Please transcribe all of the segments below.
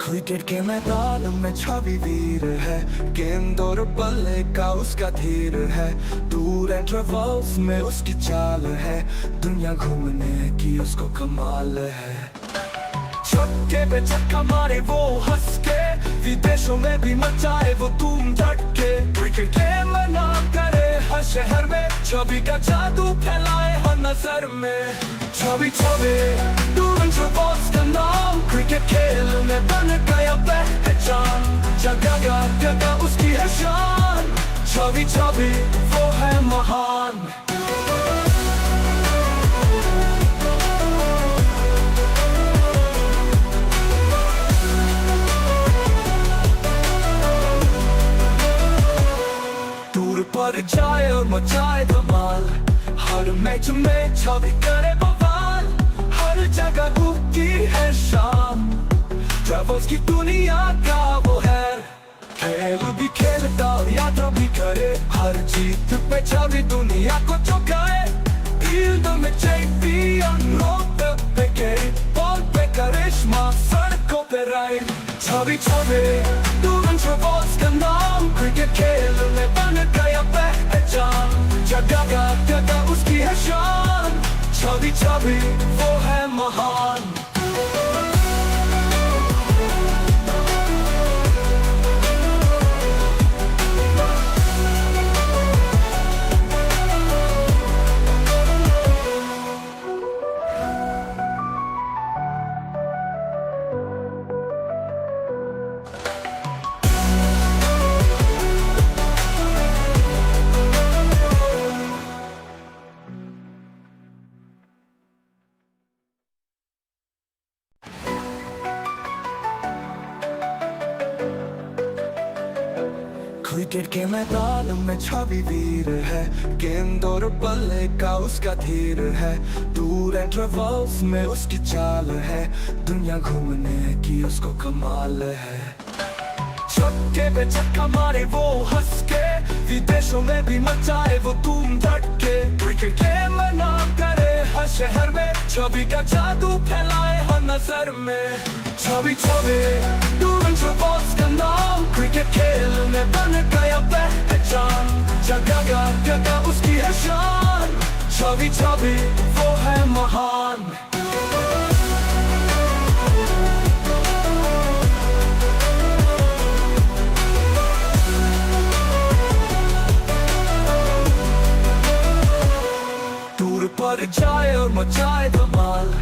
Cricket के मैदान में छवि वीर है, गेंद और बल्ले का उसका धीर है। दूर इंटरवल्स में उसकी चाल है, दुनिया घूमने की उसको कमाल है। छक्के पे छक्का मारे वो हंस के, विदेशों में भी मचाए वो धूम धड़के। क्रिकेट गेम नाम करे हर शहर में, छवि का जादू फैलाए हर नजर में। छवि छवि दूर इंटरवल्स का नाम, क्रिकेट खेल में बन गया पहचान। जगह जगह उसकी है शान, छवि छवि वो है महान। दूर पर जाए और मचाए धमाल, हर मैच में छवि करे बवाल। हर जगह उसकी है शान, ट्रैवल्स की दुनिया का वो है। खेल भी खेलता यात्रा भी करे, हर जीत पे छवि दुनिया को चौंकाए। फील्ड में चैंपियन रोड पे गए, बॉल पे करिश्मा सड़कों पे राइड। छवि छवि दूर इंटरवल्स का नाम, क्रिकेट खेल में बन गया पहचान। जगह जगह उसकी है शान, छवि छवि वो है महान। क्रिकेट के मैदान में छवि वीर है, गेंद और बल्ले का उसका धीर है। दूर इंटरवल्स में उसकी चाल है, दुनिया घूमने की उसको कमाल है। छक्के पे छक्का मारे वो हंस के, विदेशों में भी मचाए वो धूम धड़के। क्रिकेट गेम नाम करे हर शहर में, छवि का जादू फैलाए हर नजर में। छवि छवि दूर इंटरवल्स का नाम, क्रिकेट खेल में बन गया पहचान। जगह जगह उसकी है शान, छवि छवि वो है महान। दूर पर जाए और मचाए धमाल,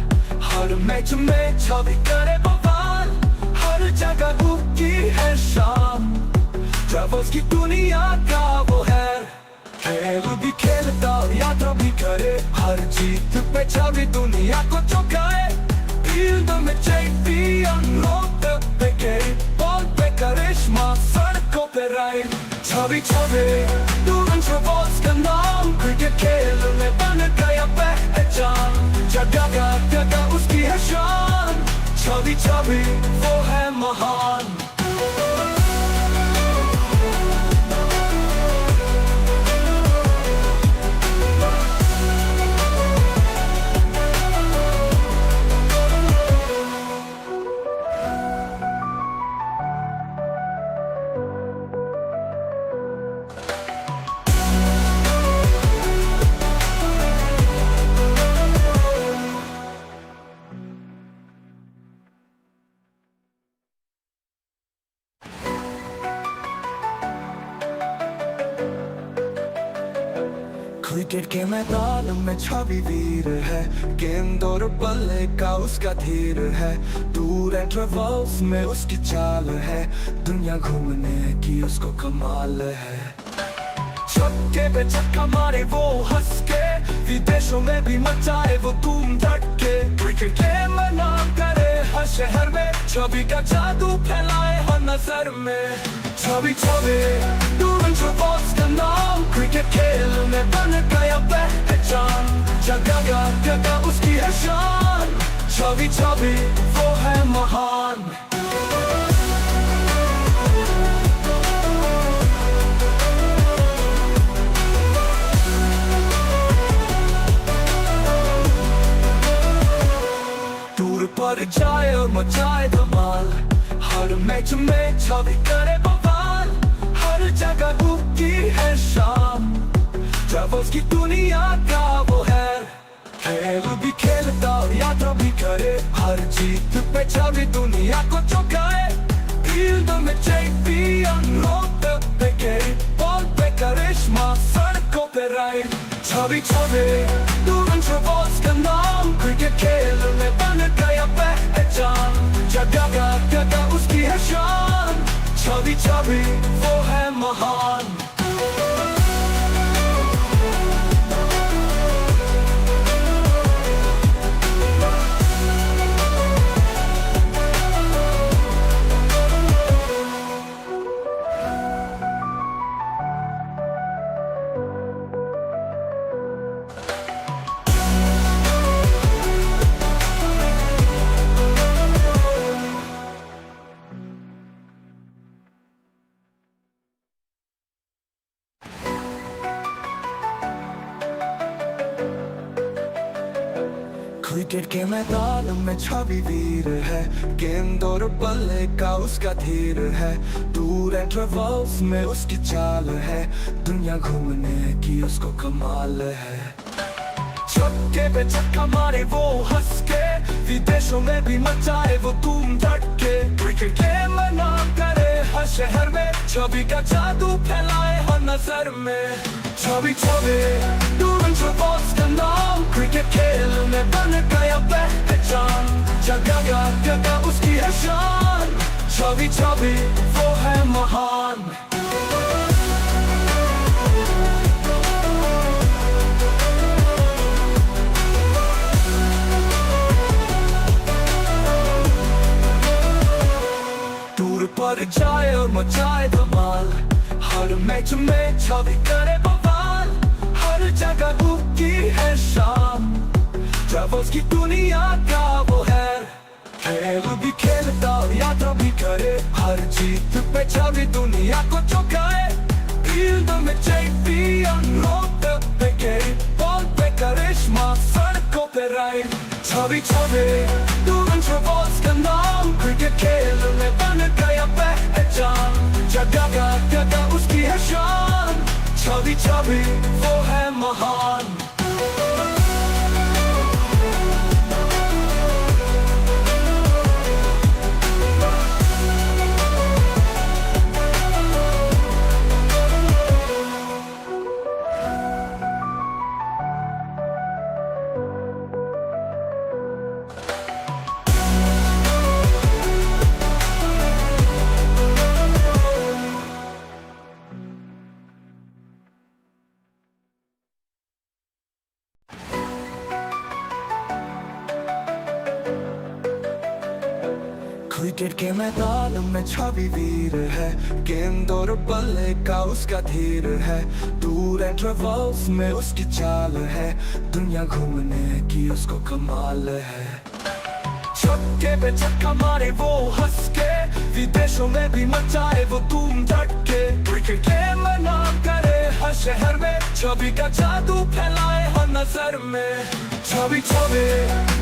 हर मैच में छवि करे बवाल। हर जगह उसकी है शान, ट्रैवल्स की दुनिया का वो है। खेल भी खेलता यात्रा भी करे, हर जीत पे छवि दुनिया को चौंकाए। फील्ड में चैंपियन रोड पे गए, बॉल पे करिश्मा सड़कों पे राइड। छवि छवि दूर इंटरवल्स का नाम, क्रिकेट खेल में बन गया पहचान। जगह जगह उसकी है शान, छवि छवि वो है महान। क्रिकेट के मैदान में छवि वीर है, गेंद और बल्ले का उसका धीर है। दूर इंटरवल्स में उसकी चाल है, दुनिया घूमने की उसको कमाल है। छक्के पे छक्का मारे वो हंस के, विदेशों में भी मचाए वो धूम धड़के। क्रिकेट गेम नाम करे हर शहर में, छवि का जादू फैलाए हर नजर में। छवि छवि दूर इंटरवल्स का नाम, क्रिकेट खेल में बन गया पहचान। जगह जगह उसकी है शान, छवि छवि वो है महान। पर जाए और मचाए धमाल, हर मैच में छवि करे बवाल, हर जगह उगती है शाम। ट्रैवल्स की दुनिया का वो है, खेल भी खेलता यात्रा भी करे, हर जीत पे छवि दुनिया को चौंकाए। फील्ड में चैंपियन रोड पे गए, बॉल पे करिश्मा सड़कों पे राइड। छवि छवि दूरन ट्रैवल्स का नाम, क्रिकेट खेल में बन गया पहचान। जगह जगह उसकी है शान, छवि छवि वो है महान। क्रिकेट के मैदान में छवि वीर है, गेंद और बल्ले का उसका धीर है। दूर इंटरवल्स में उसकी चाल है, दुनिया घूमने की उसको कमाल है। छक्के पे छक्का मारे वो हंस के, विदेशों में भी मचाए वो धूम धड़के। क्रिकेट के में नाम करे हर शहर में, छवि का जादू फैलाए हर नजर में। छवि छवि दूर इंटरवल्स का नाम, क्रिकेट खेल में बन गया पहचान। जगह जगह उसकी है शान, छवि छवि वो है महान। दूर पर जाए और मचाए धमाल, हर मैच में छवि करे बवाल, हर जगह उगती है शाम। ट्रैवल्स की दुनिया का वो है, खेल भी खेलता यात्रा भी करे, हर जीत पे छवि दुनिया को चौंकाए। फील्ड में चैंपियन रोड पे गए, बॉल पे करिश्मा सड़कों पे राइड। छवि छवि दूर ट्रैवल्स का नाम, क्रिकेट खेल में बन गया पहचान। जगह जगह उसकी है शान, छवि छवि वो है महान। क्रिकेट के मैदान में छवि वीर है, गेंद और बल्ले का उसका धीर है। दूर इंटरवल्स में उसकी चाल है, दुनिया घूमने की उसको कमाल है। छक्के पे छक्का मारे वो हंस के, विदेशों में भी मचाए वो धूम धड़के। क्रिकेट के में नाम करे हर शहर में, छवि का जादू फैलाए हर नजर में। छवि छवि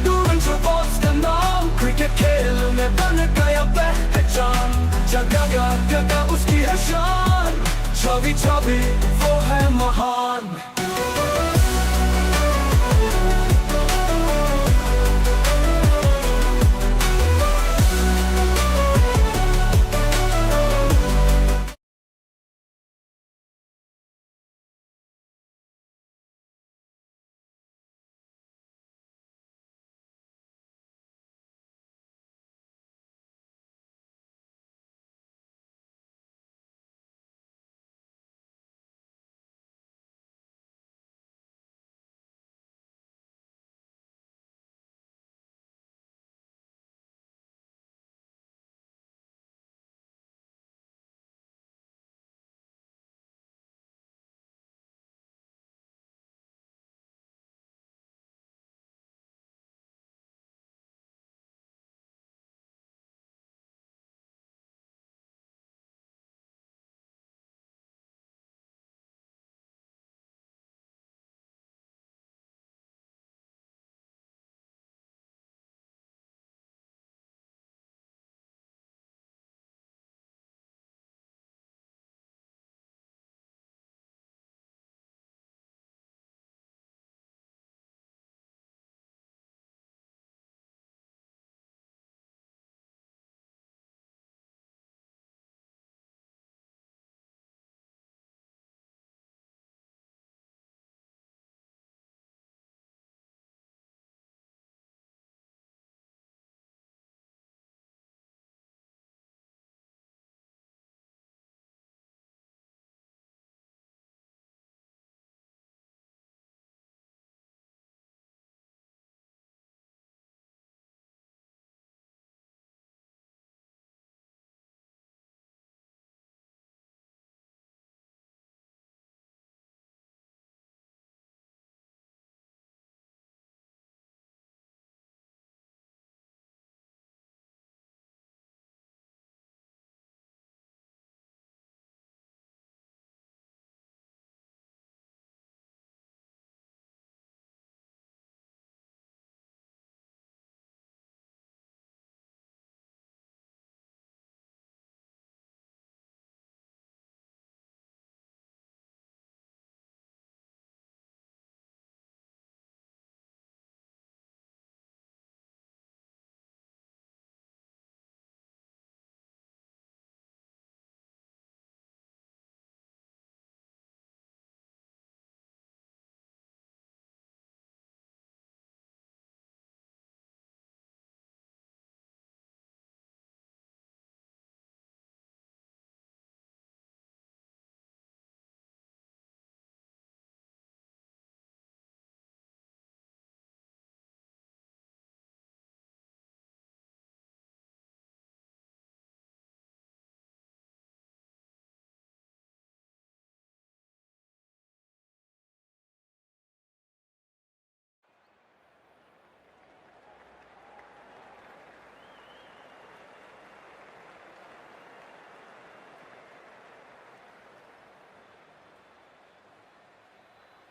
दूर इंटरवल्स का नाम, क्रिकेट खेल में बन गया पहचान। जगह जगह उसकी है शान, छवि छवि वो है महान।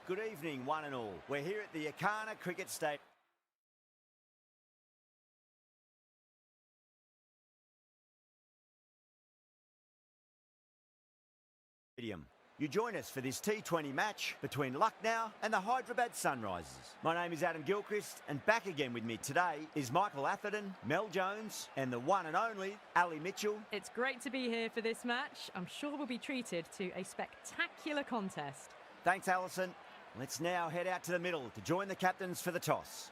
Good evening, one and all. We're here at the Akana Cricket Stadium. You join us for this T20 match between Lucknow and the Hyderabad Sunrisers. My name is Adam Gilchrist, and back again with me today is Michael Atherton, Mel Jones, and the one and only Ali Mitchell. It's great to be here for this match. I'm sure we'll be treated to a spectacular contest. Thanks, Alison. Let's now head out to the middle to join the captains for the toss.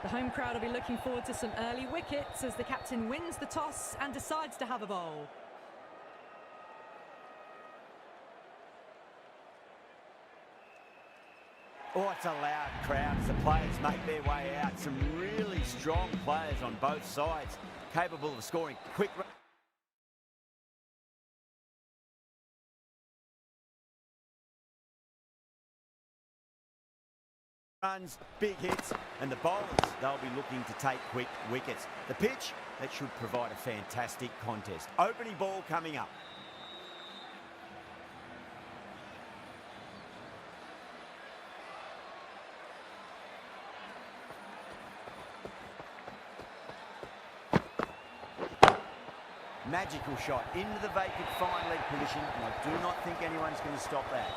The home crowd will be looking forward to some early wickets as the captain wins the toss and decides to have a bowl. Oh, it's a loud crowd as the players make their way out. Some really strong players on both sides, capable of scoring quick runs, big hits, and the bowlers, they'll be looking to take quick wickets. The pitch, that should provide a fantastic contest. Opening ball coming up. Magical shot into the vacant fine leg position, and I do not think anyone's going to stop that.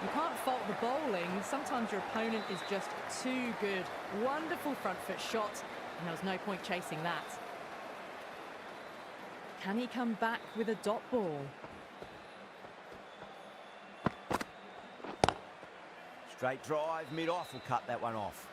You can't fault the bowling. Sometimes your opponent is just too good. Wonderful front foot shot, and there was no point chasing that. Can he come back with a dot ball? Straight drive, mid-off will cut that one off.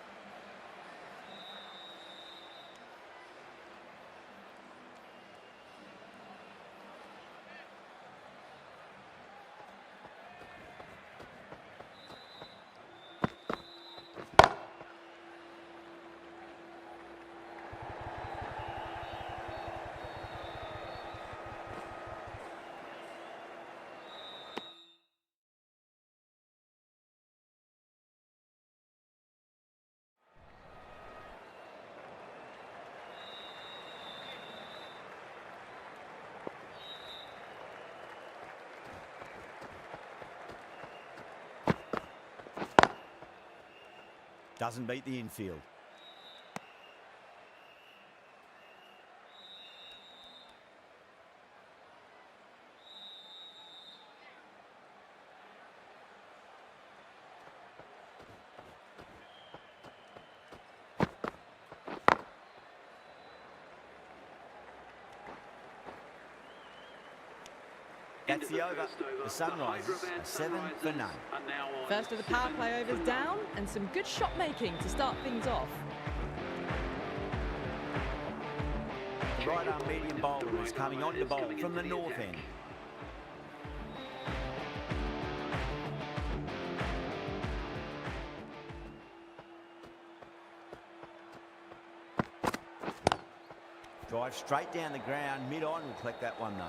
Doesn't beat the infield. That's the over. The Sunrisers are 7 for none. First of the power play overs down, and some good shot making to start things off. The right arm medium bowler is coming on to bowl from the north end. Drive straight down the ground, mid-on will collect that one though.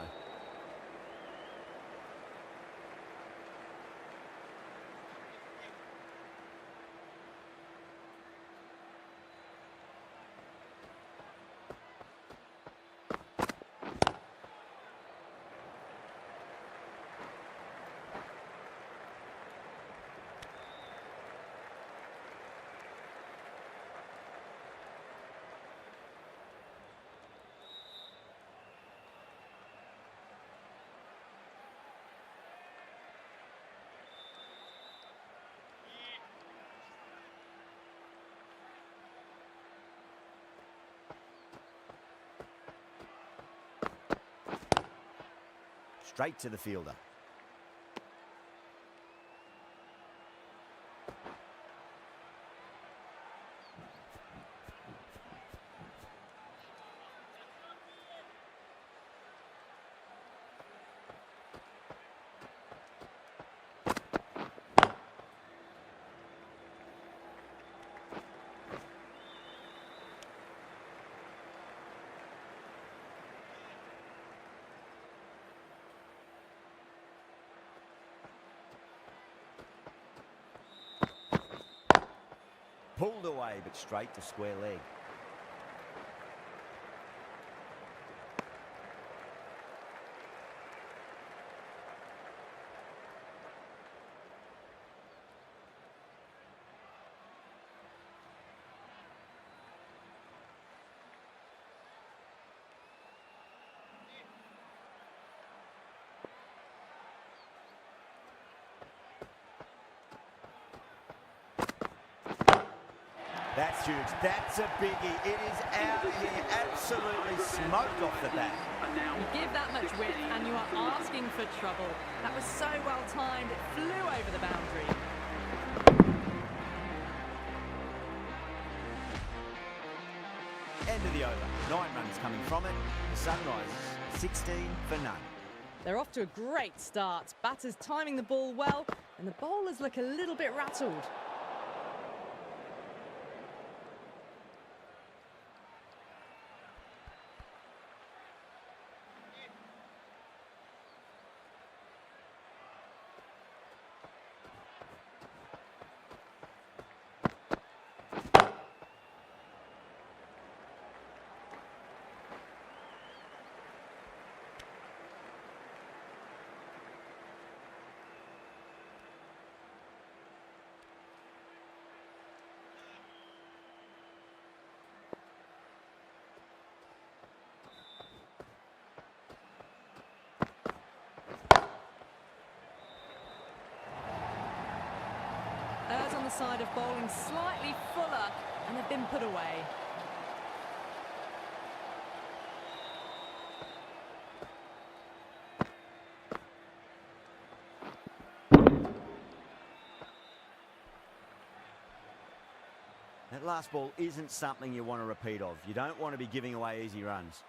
Straight to the fielder. Pulled away, but straight to square leg. That's huge. That's a biggie. It is out here, absolutely smoked off the bat. You give that much width and you are asking for trouble. That was so well timed, it flew over the boundary. End of the over. 9 runs coming from it. The Sunrisers, 16 for none. They're off to a great start. Batters timing the ball well, and the bowlers look a little bit rattled. Errs on the side of bowling slightly fuller, and they've been put away. That last ball isn't something you want to repeat of. You don't want to be giving away easy runs.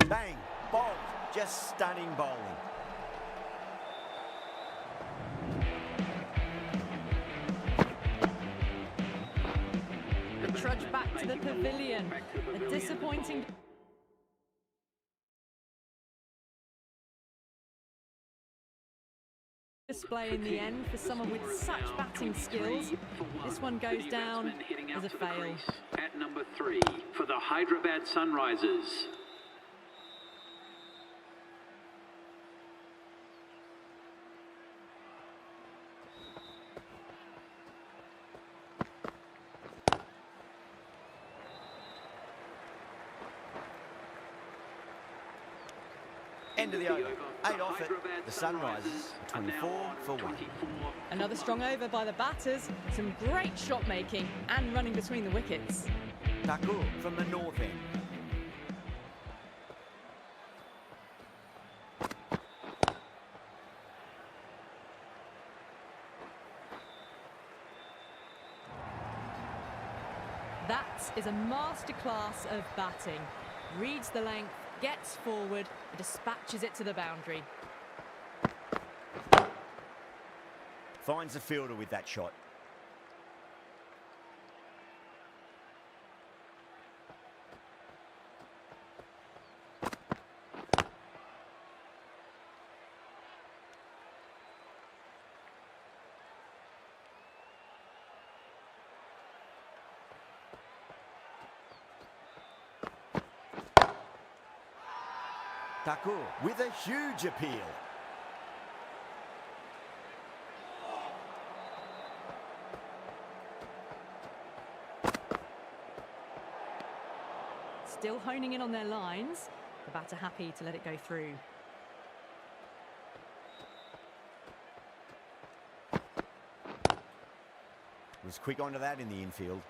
Bang, bowled, just stunning bowling. The trudge back to the pavilion. A disappointing display in the end for someone with such batting skills. This one goes down as a fail. At number 3 for the Hyderabad Sunrisers. End of the over. 8 off it. The Sunrisers, 24 for 1. Another strong over by the batters. Some great shot making and running between the wickets. Thakur from the north end. That is a masterclass of batting. Reads the length, gets forward, and dispatches it to the boundary. Finds the fielder with that shot. Thakur with a huge appeal. Still honing in on their lines. The batter happy to let it go through. Was quick onto that in the infield.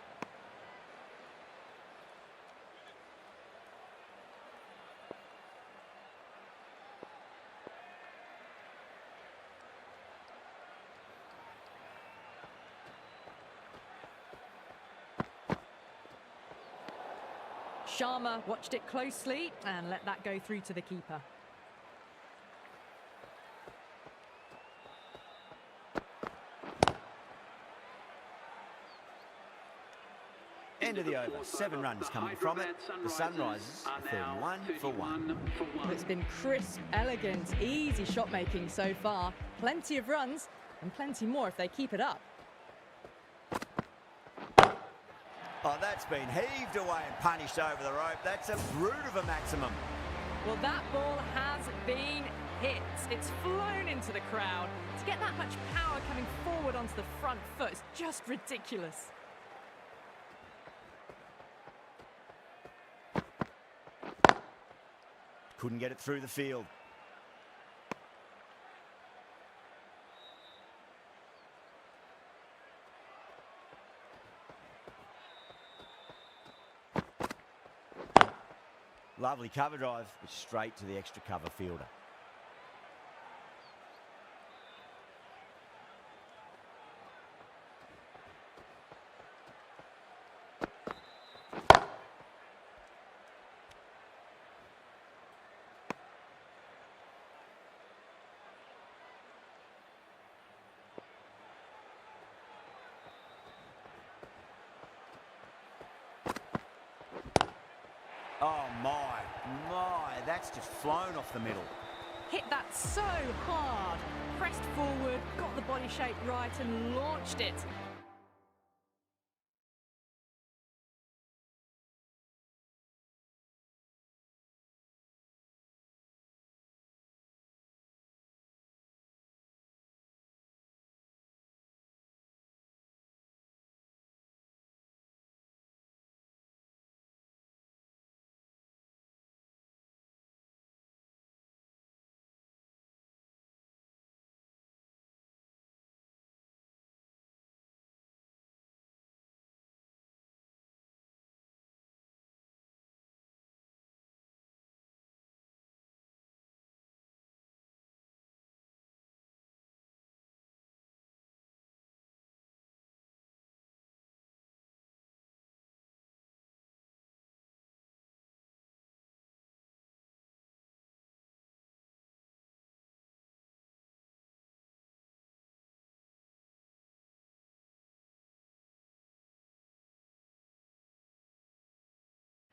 Sharma watched it closely and let that go through to the keeper. End of the over. 7 runs coming from it. The Sunrisers are 31 for 1. Well, it's been crisp, elegant, easy shot making so far. Plenty of runs and plenty more if they keep it up. Oh, that's been heaved away and punished over the rope. That's a brute of a maximum. Well, that ball has been hit. It's flown into the crowd. To get that much power coming forward onto the front foot is just ridiculous. Couldn't get it through the field. Lovely cover drive, but straight to the extra cover fielder. Oh my, that's just flown off the middle. Hit that so hard. Pressed forward, got the body shape right and launched it.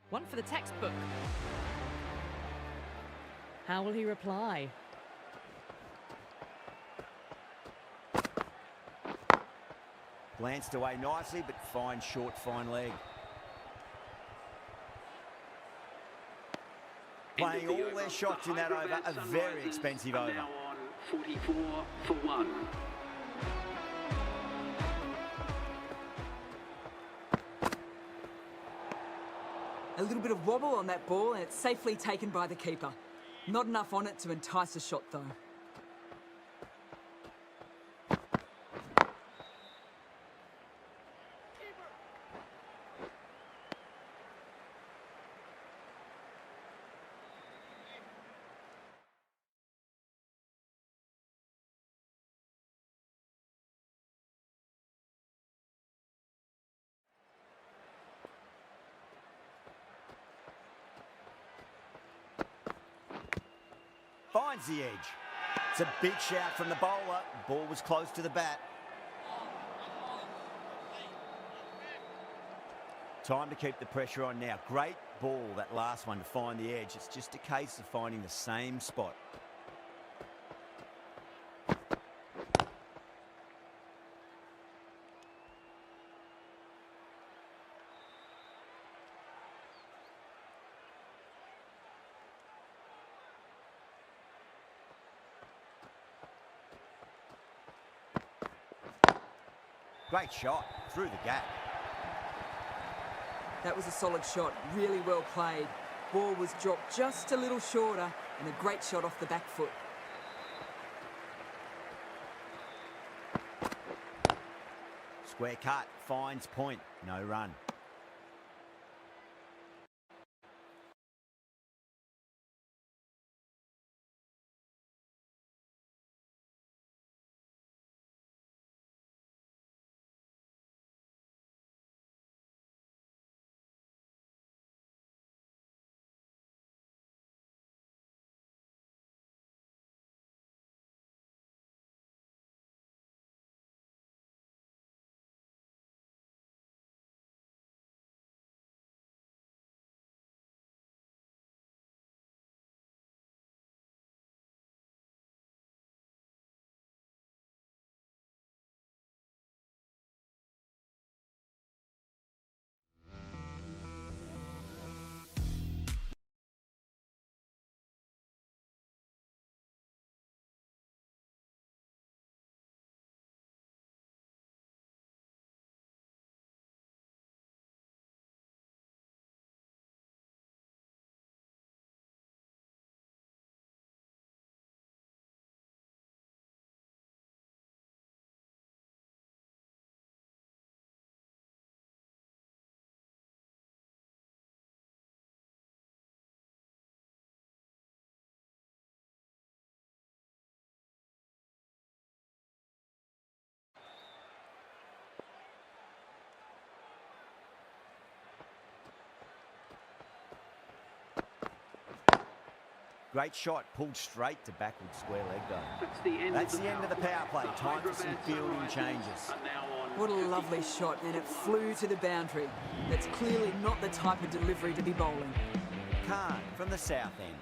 One for the textbook. How will he reply? Glanced away nicely, but fine short, fine leg. Playing all their shots in that over, a very expensive over. Now on 44 for 1. A little bit of wobble on that ball and it's safely taken by the keeper. Not enough on it to entice a shot though. Finds the edge. It's a big shout from the bowler. Ball was close to the bat. Time to keep the pressure on now. Great ball, that last one, to find the edge. It's just a case of finding the same spot. Great shot, through the gap. That was a solid shot, really well played. Ball was dropped just a little shorter and a great shot off the back foot. Square cut, finds point, no run. Great shot, pulled straight to backward square leg though. That's the end of the power play. Time for some fielding changes. What a lovely shot, and it flew to the boundary. That's clearly not the type of delivery to be bowling. Khan from the south end.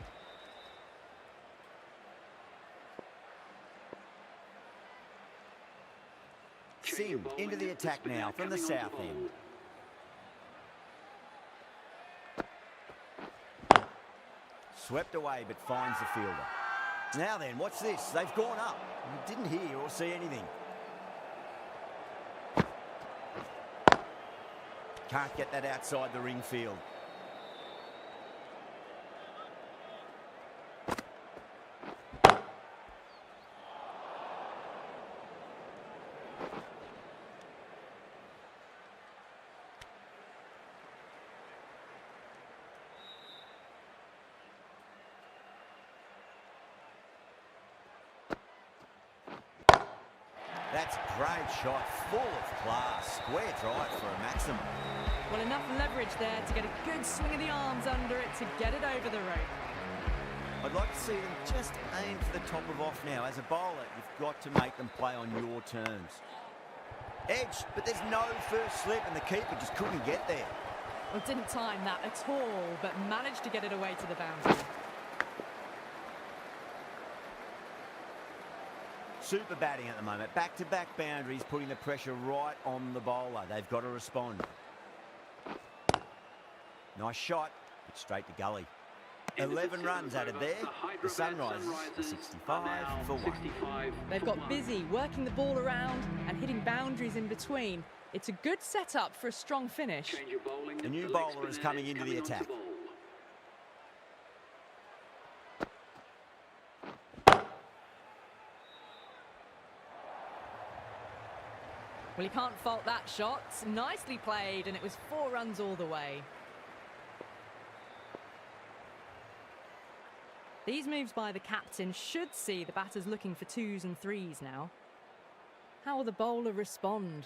Singh into the attack now from the south end. Swept away but finds the fielder. Now then, what's this? They've gone up. You didn't hear or see anything. Can't get that outside the ring field. That's a great shot, full of class. Square drive for a maximum. Well, enough leverage there to get a good swing of the arms under it to get it over the rope. I'd like to see them just aim for the top of off now. As a bowler, you've got to make them play on your terms. Edge, but there's no first slip and the keeper just couldn't get there. Well, didn't time that at all, but managed to get it away to the boundary. Super batting at the moment. Back-to-back boundaries, putting the pressure right on the bowler. They've got to respond. Nice shot, but straight to gully. 11 runs added there. The Sunrisers are 65 for 1. They've got busy working the ball around and hitting boundaries in between. It's a good setup for a strong finish. A new bowler is coming into the attack. Well, you can't fault that shot. Nicely played, and it was 4 runs all the way. These moves by the captain should see the batters looking for 2s and 3s now. How will the bowler respond?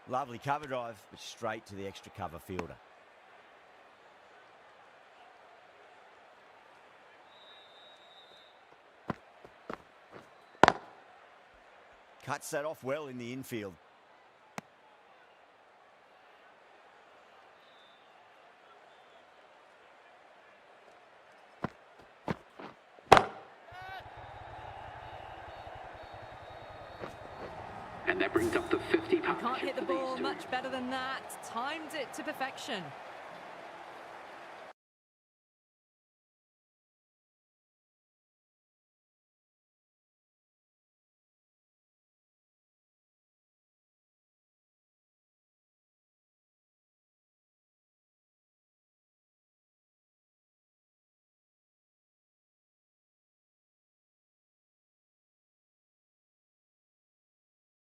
Lovely cover drive, but straight to the extra cover fielder. Cuts that off well in the infield. And that brings up the 50 You can't hit the ball much better than that. Timed it to perfection.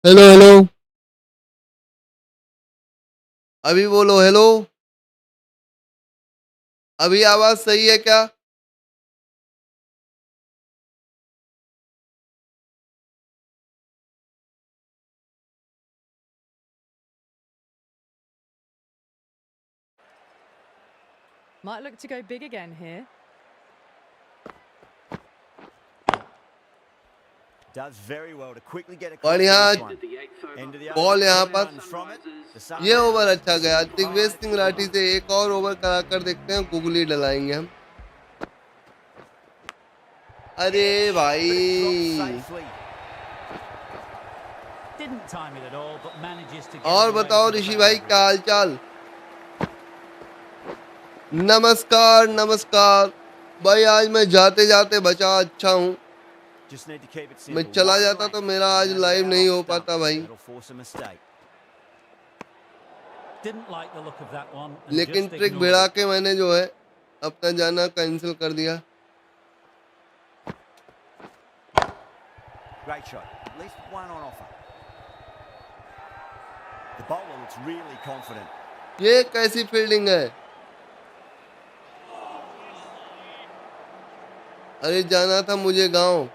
Hello hello अभी बोलो hello अभी आवाज सही है क्या Might look to go big again here. Does very well to quickly get और across यहाँ this one. End of the ball over, यहाँ 7 पर runs from it. The Sunrisers ये ओवर अच्छा गया दिग्विजय 5 सिंह राठी से एक और ओवर कराकर देखते हैं गुगली डलाएंगे हम अरे भाई safely. Didn't time it at all, but manages to get और it away बताओ to the ऋषि भाई boundary. क्या हाल चाल नमस्कार नमस्कार भाई आज मैं जाते जाते बचा अच्छा हूँ Just need to keep it simple. मैं चला One जाता तो rate. मेरा आज Now लाइव out नहीं हो stump. पाता भाई That'll force a mistake. Didn't like the look of that one. and लेकिन just ट्रिक ignored भिड़ा it. के मैंने जो है अपना जाना कैंसिल कर दिया Great shot. At least one on offer. The bowler looks really confident. ये कैसी फील्डिंग है? अरे जाना था मुझे गांव।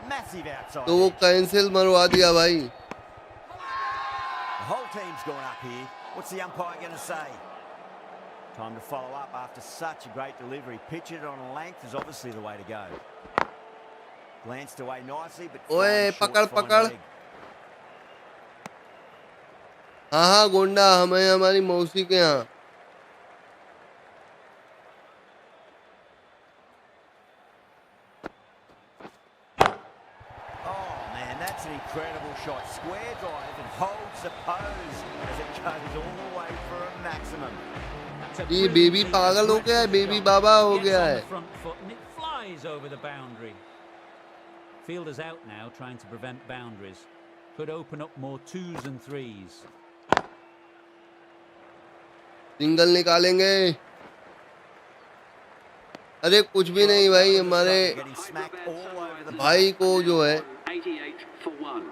Massive outside तो वो edge. कैंसिल मरवा दिया भाई। The whole team's gone up here. What's the umpire going to say? Time to follow up after such a great delivery. Pitch it on a length is obviously the way to go. Glanced away nicely, but ओए flying short पकड़ fine पकड़। leg. हाँ हाँ गोंडा, हमें हमारी मौसी के यहाँ। Oh man, that's an incredible shot. Square drive and holds the pose as it goes all the way for a maximum. That's a ये brilliant बेबी piece पागल of हो गया है, left-footed बेबी shot. बाबा हो Gets गया on है। the front foot and it flies over the boundary. Fielder's out now, trying to prevent boundaries. Could open up more 2s and 3s. Single निकालेंगे। अरे कुछ भी नहीं भाई, हमारे Getting smacked all over the भाई को जो है 88 for 1.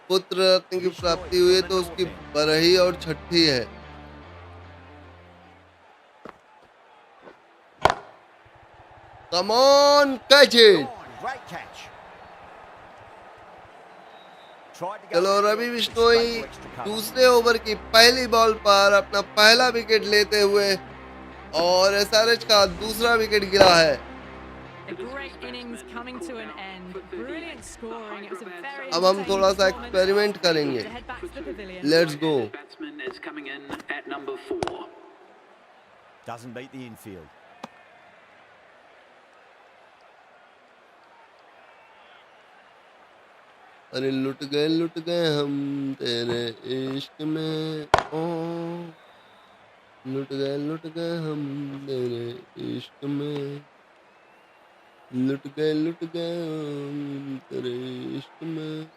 पुत्र रत्न की प्राप्ति हुई है, तो उसकी बरही और छठी है। Come on, catch it. Gone. Great catch. Tried to go चलो for the Ravi edge, but Bishnoi straight to extra cover. दूसरे ओवर की पहली बॉल पर अपना पहला विकेट लेते हुए, और एसआरएच का दूसरा विकेट गिरा है। A great innings coming to an end. Brilliant scoring. It was a very अब हम थोड़ा सा entertaining एक्सपेरिमेंट करेंगे। to head back to the pavilion. Let's go. Batsman is coming in at number 4. Doesn't beat the infield. अरे लुट गए हम तेरे इश्क में, ओ लुट गए हम तेरे इश्क में, लुट गए हम तेरे इश्क में।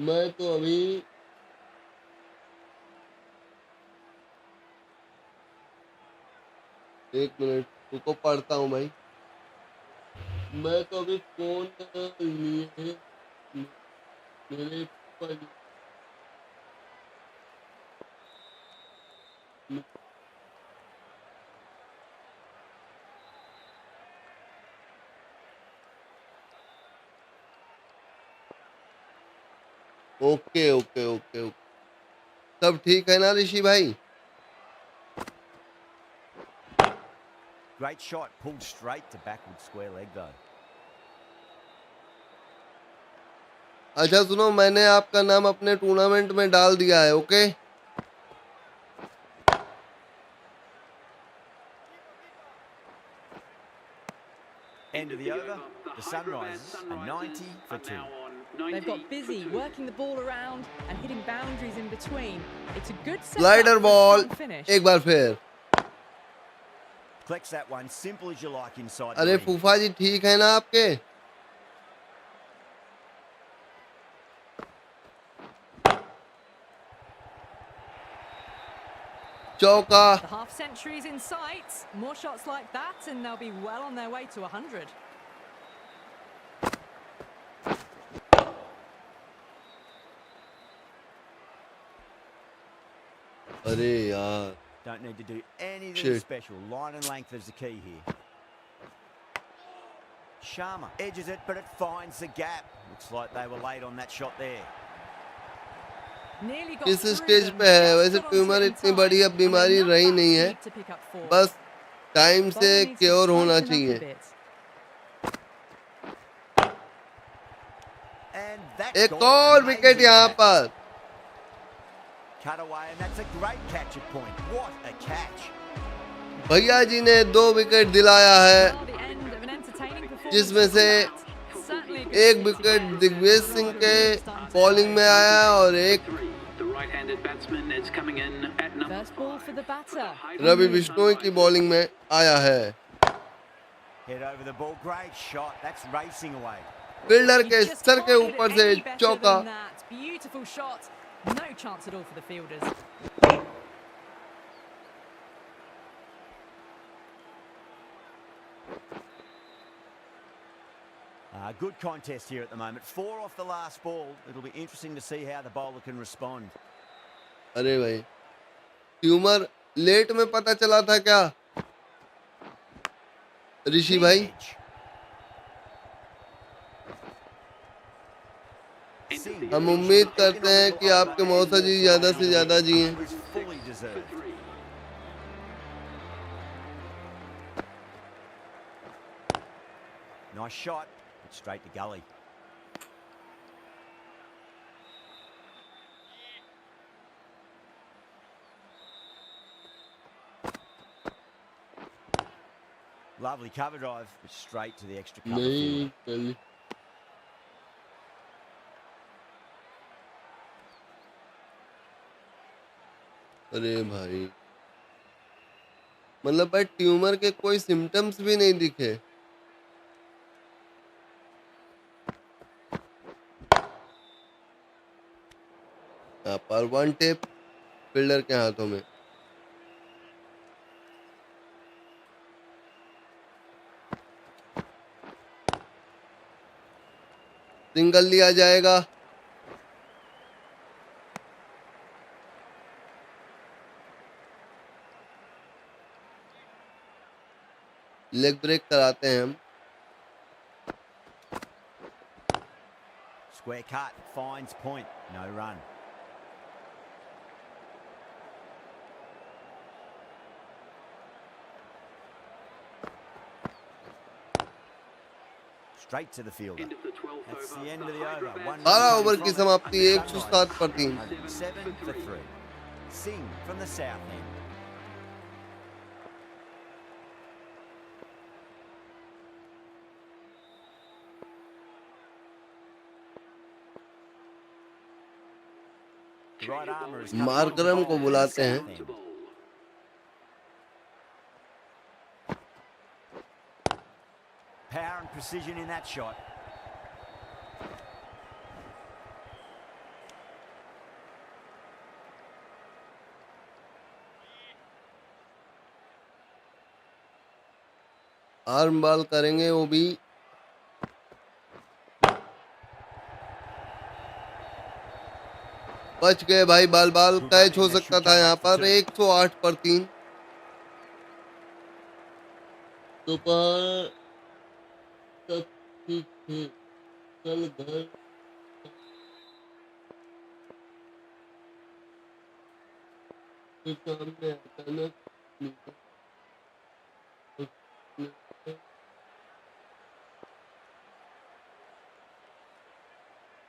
मैं तो अभी एक मिनट रुको, पढ़ता हूँ भाई। मैं तो अभी फोन लिए मेरे ओके ओके ओके ओके, सब ठीक है ना ऋषि भाई? Great shot, pulled straight to backward square leg though. अच्छा सुनो, मैंने आपका नाम अपने टूर्नामेंट में डाल दिया है, okay? End of the over, the Sunrisers are 90 for 2. They've got busy working the ball around and hitting boundaries in between. It's a good setup slider for a ball strong finish. एक बार फिर। Collects that one, simple as you like inside the अरे ring. फूफा जी ठीक है ना आपके? चौका। The half century's in sight. More shots like that and they'll be well on their way to 100. अरे यार, Don't need to do anything Shit. special. Line and length is the key here. Sharma edges it, but it finds the gap. Looks like they were late on that shot there. Nearly got किस through stage them, पे है? just वैसे got onto tumour it in इतनी time, बड़ी अब and बीमारी enough रही bat नहीं है, speed to pick up four. बस टाइम से Bowler needs to क्योर होना tighten up a चाहिए। bit. And that's एक gone. और विकेट Amazing यहाँ catch. पर। Cut away, and that's a great catch at point. What a catch. भैया जी ने 2 विकेट दिलाया है, Well, the end of an entertaining performance जिसमें from से that. Certainly a good एक 60 विकेट there. दिग्विजय सिंह के बॉलिंग में आया और एक 3. The right-handed batsman is coming in at number First ball for the batter. Ravi Bishnoi की बॉलिंग में आया है। Head over the ball. Great shot. That's racing away. Fielder He के just सर के can't hit ऊपर it से any better चौका। than that. Beautiful shot. No chance at all for the fielders. Good contest here at the moment. 4 off the last ball. It'll be interesting to see how the bowler can respond. अरे भाई tumour late में पता चला था क्या ऋषि भाई? हम उम्मीद करते हैं कि आपके मौसा जी ज्यादा से ज्यादा जिएं। Nice shot, but straight to gully. Lovely cover drive, but straight to the extra cover field. नहीं अरे भाई मतलब भाई ट्यूमर के कोई सिम्टम्स भी नहीं दिखे। यहाँ पर 1 टेप फील्डर के हाथों में। सिंगल लिया जाएगा। लेग ब्रेक कराते हैं हम। Square cut, finds point, no run. Straight to the fielder. That's the end of the over. 12 over की समाप्ति 107 पर 3। 7 for 3. Singh from the south end. Right armour is Markram को बुलाते हैं। Power and precision in that shot. Arm ball करेंगे वो भी। बच गए भाई, बाल बाल कैच हो सकता था यहाँ पर। 108 पर 3। दोपहर सब ठीक है, कल घर के सामने अचानक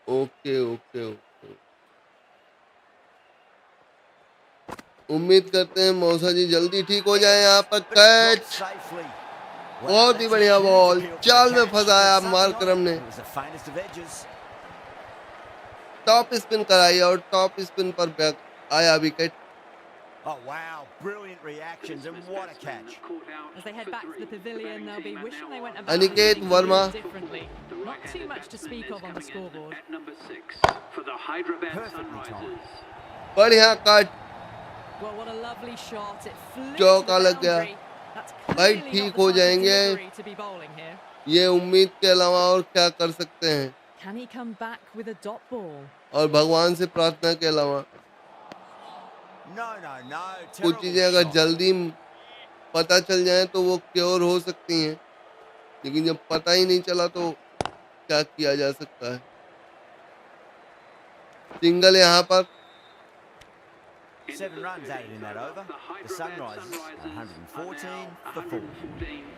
ओके ओके ओके। उम्मीद करते हैं मौसा जी जल्दी ठीक हो जाए। यहाँ पर कैच, बहुत ही बढ़िया बॉल, चाल में फंसाया मार्करम ने। टॉप स्पिन कराई और टॉप स्पिन पर बैक आया wicket. Oh wow, brilliant reactions and what a catch. As they head back to the pavilion, they'll be wishing they went about Aniket things Verma. differently. Not too much to speak of on the scoreboard. At number 6 for the Hyderabad Sunrisers. बढ़िया cut, Well, what a lovely shot. It flew to चौका the लग गया। boundary. That's भाई clearly ठीक not हो the type of जाएंगे, delivery to be bowling here. ये उम्मीद के अलावा और क्या कर सकते हैं, Can he come back with a dot ball? और भगवान से प्रार्थना के अलावा। No. कुछ चीजें अगर जल्दी पता चल जाए तो वो क्योर हो सकती हैं, लेकिन जब पता ही नहीं चला तो क्या किया जा सकता है। सिंगल यहाँ पर। 7 runs added in that over. The Sunrisers 114 for 4.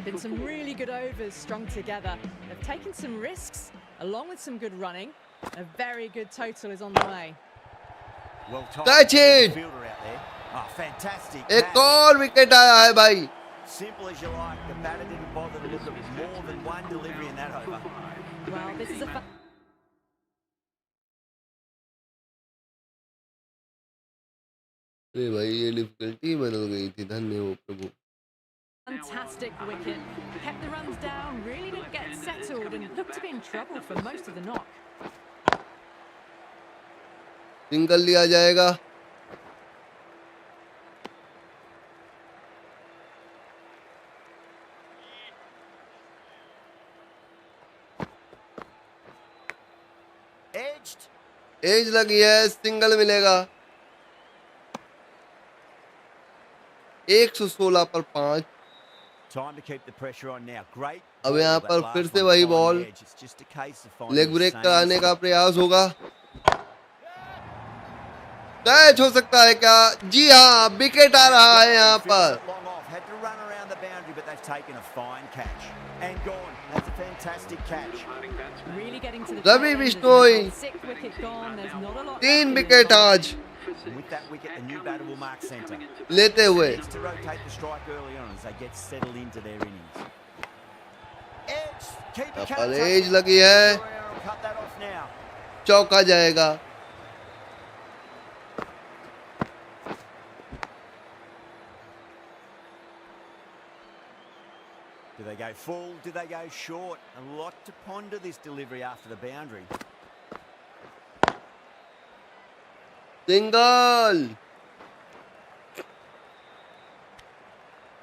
Been some really good overs strung together. They've taken some risks along with some good running. A very good total is on the way. Well Catch it! Fielder out there. Oh, fantastic. एक catch. और wicket आया है भाई। Simple as you like. The batter didn't bother to look at more than one delivery in that over. Well, this is a अरे भाई ये difficulty बदल गई थी, धन्य हो प्रभु। fantastic wicket. Kept the runs down, really didn't get settled and looked to be in trouble for most of the knock. Single लिया जाएगा। Edged. एज लगी है, सिंगल मिलेगा। 116 पर 5। Time to keep the pressure on now. Great. अब यहाँ ball, पर that फिर last से one, वही find the ball, edge. It's just a case of finding leg the break same कराने का spot. प्रयास होगा। कैच हो सकता है क्या? जी हाँ, विकेट आ रहा है यहाँ पर। Long off. Had to run around the boundary, but they've taken a fine catch. And gone. That's a fantastic catch. Really getting to the Ravi tail end as Bishnoi, well. Sixth wicket gone. There's not a lot 3 left in this wicket one. आज And with that wicket, the new batter will mark centre. लेते हुए। Needs to rotate the strike early on as they get settled into their innings. Edge. Keep यहाँ the पर count as taken. लगी है, Will cut that off now. चौका जाएगा। Do they go full? Do they go short? A lot to ponder this delivery after the boundary. Single.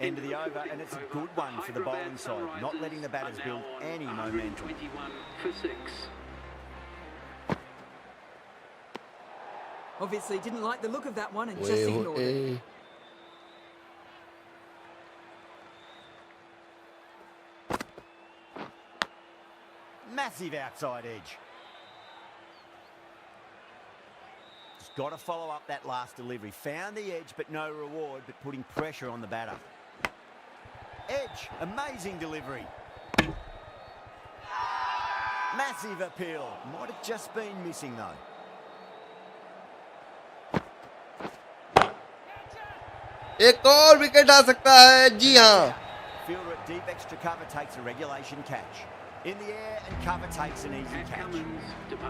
End of the over, and it's a good one for the bowling side, not letting the batters build any momentum. 21 for 6. Obviously didn't like the look of that one and ओए just ignored it. होए। Massive outside edge. Just got to follow up that last delivery. Found the edge, but no reward, but putting pressure on the batter. Edge, amazing delivery. Massive appeal. Might have just been missing though. एक और wicket आ सकता है। जी हाँ, Fielder at deep extra cover takes a regulation catch. In the air and cover takes an easy catch.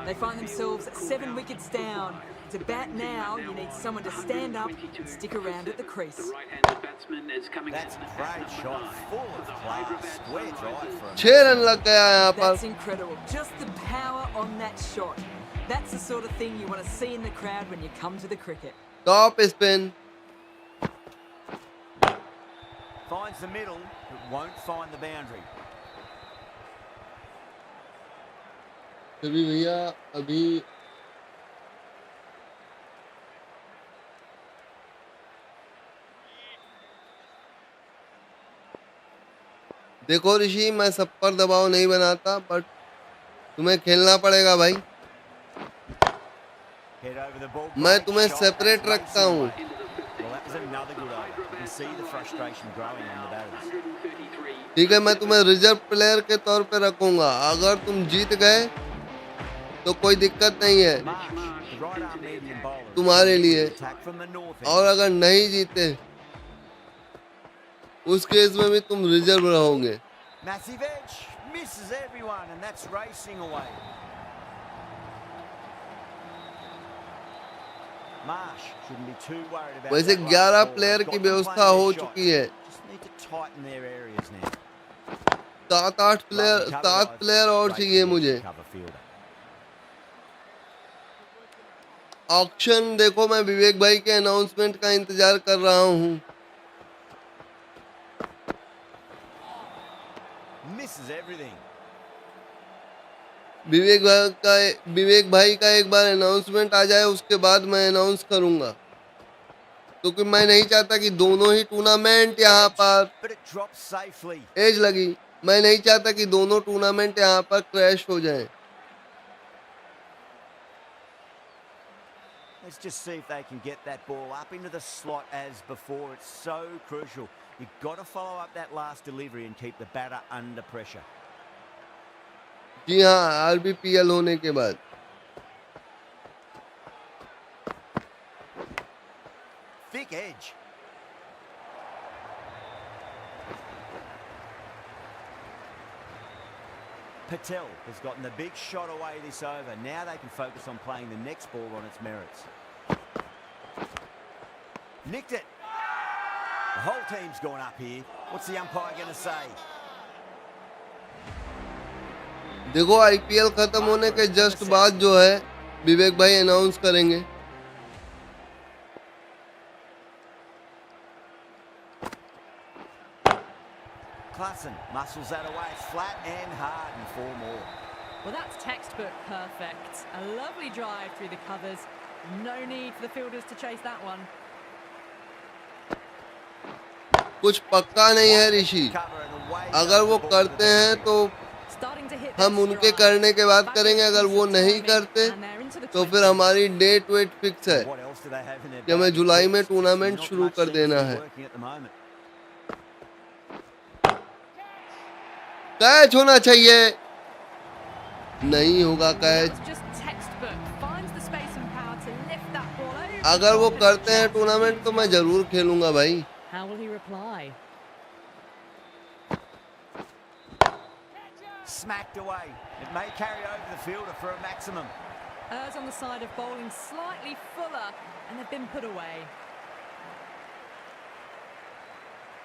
They find themselves 7 wickets down. To bat now, you need someone to stand up and stick around at the crease. The right-handed batsman is coming That's in. a great shot, full of class. Square drive for him. 6 run लग गया यहाँ पर। That's incredible. Just the power on that shot. That's the sort of thing you want to see in the crowd when you come to the cricket. Top spin, Finds the middle, but won't find the boundary. Ravi भैया अभी देखो ऋषि, मैं सब पर दबाव नहीं बनाता, but तुम्हें खेलना पड़ेगा भाई। Head over the ball. मैं Great तुम्हें shot. सेपरेट That's रखता racing हूँ। away. Well, that was another good over. You can see the frustration growing on the batters. 133. ठीक है, मैं तुम्हें रिजर्व प्लेयर के तौर पे रखूंगा। अगर तुम जीत गए तो कोई दिक्कत नहीं है Marsh, the right arm medium bowler. तुम्हारे लिए, Attack from the north और end. अगर नहीं जीते उस केस में भी तुम रिजर्व रहोगे। Massive edge. Misses everyone, and that's racing away. Marsh shouldn't be too worried about वैसे that 11 last ball. Player They've की got to व्यवस्था play हो their shot. चुकी है। Just need to tighten their areas now. 7 player और चाहिए मुझे। Cover fielder. Auction देखो, मैं विवेक भाई के अनाउंसमेंट का इंतजार कर रहा हूँ। Misses everything. विवेक भाई का एक बार अनाउंसमेंट आ जाए, उसके बाद मैं अनाउंस करूंगा, क्योंकि मैं नहीं चाहता कि दोनों ही टूर्नामेंट यहाँ पर But it drops safely. Edge लगी। मैं नहीं चाहता कि दोनों टूर्नामेंट यहाँ पर क्रैश हो जाएं। Let's just see if they can get that ball up into the slot as before. It's so crucial. You've got to follow up that last delivery and keep the batter under pressure. जी हाँ, आरबीपीएल होने के बाद। Thick edge. Patel has gotten the big shot away this over. Now they can focus on playing the next ball on its merits. Nicked it. The whole team's gone up here. What's the umpire going to say? देखो, IPL खत्म होने के just बाद जो है विवेक भाई announce करेंगे। Klassen muscles that away flat and hard and 4 more. Well, that's textbook perfect. A lovely drive through the covers. No need for the fielders to chase that one. कुछ पक्का नहीं है ऋषि, अगर वो करते हैं तो हम उनके करने के बाद करेंगे, अगर वो नहीं करते तो फिर हमारी डेट वेट फिक्स है कि हमें जुलाई में टूर्नामेंट शुरू कर देना है। कैच होना चाहिए, नहीं होगा कैच। अगर वो करते हैं टूर्नामेंट तो मैं जरूर खेलूंगा भाई। How will he reply? Smacked away. It may carry over the fielder for a maximum. Errs on the side of bowling slightly fuller, and they've been put away.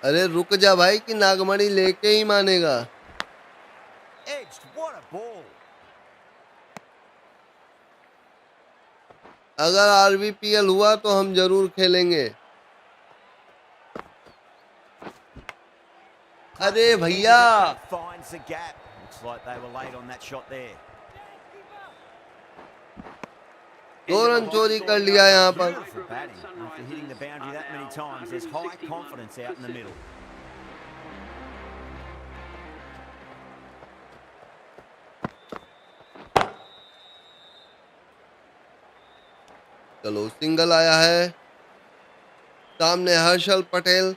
अरे रुक जा भाई कि नागमणि लेके ही मानेगा। Edged, what a ball. अगर आरबीपीएल हुआ तो हम जरूर खेलेंगे। अरे भैया, Finds the gap. Looks like they were late on that shot there. 2 run चोरी कर लिया यहाँ पर। Beautiful batting. After hitting the boundary that many times, there's high confidence out in the middle. चलो सिंगल आया है, सामने Harshal Patel.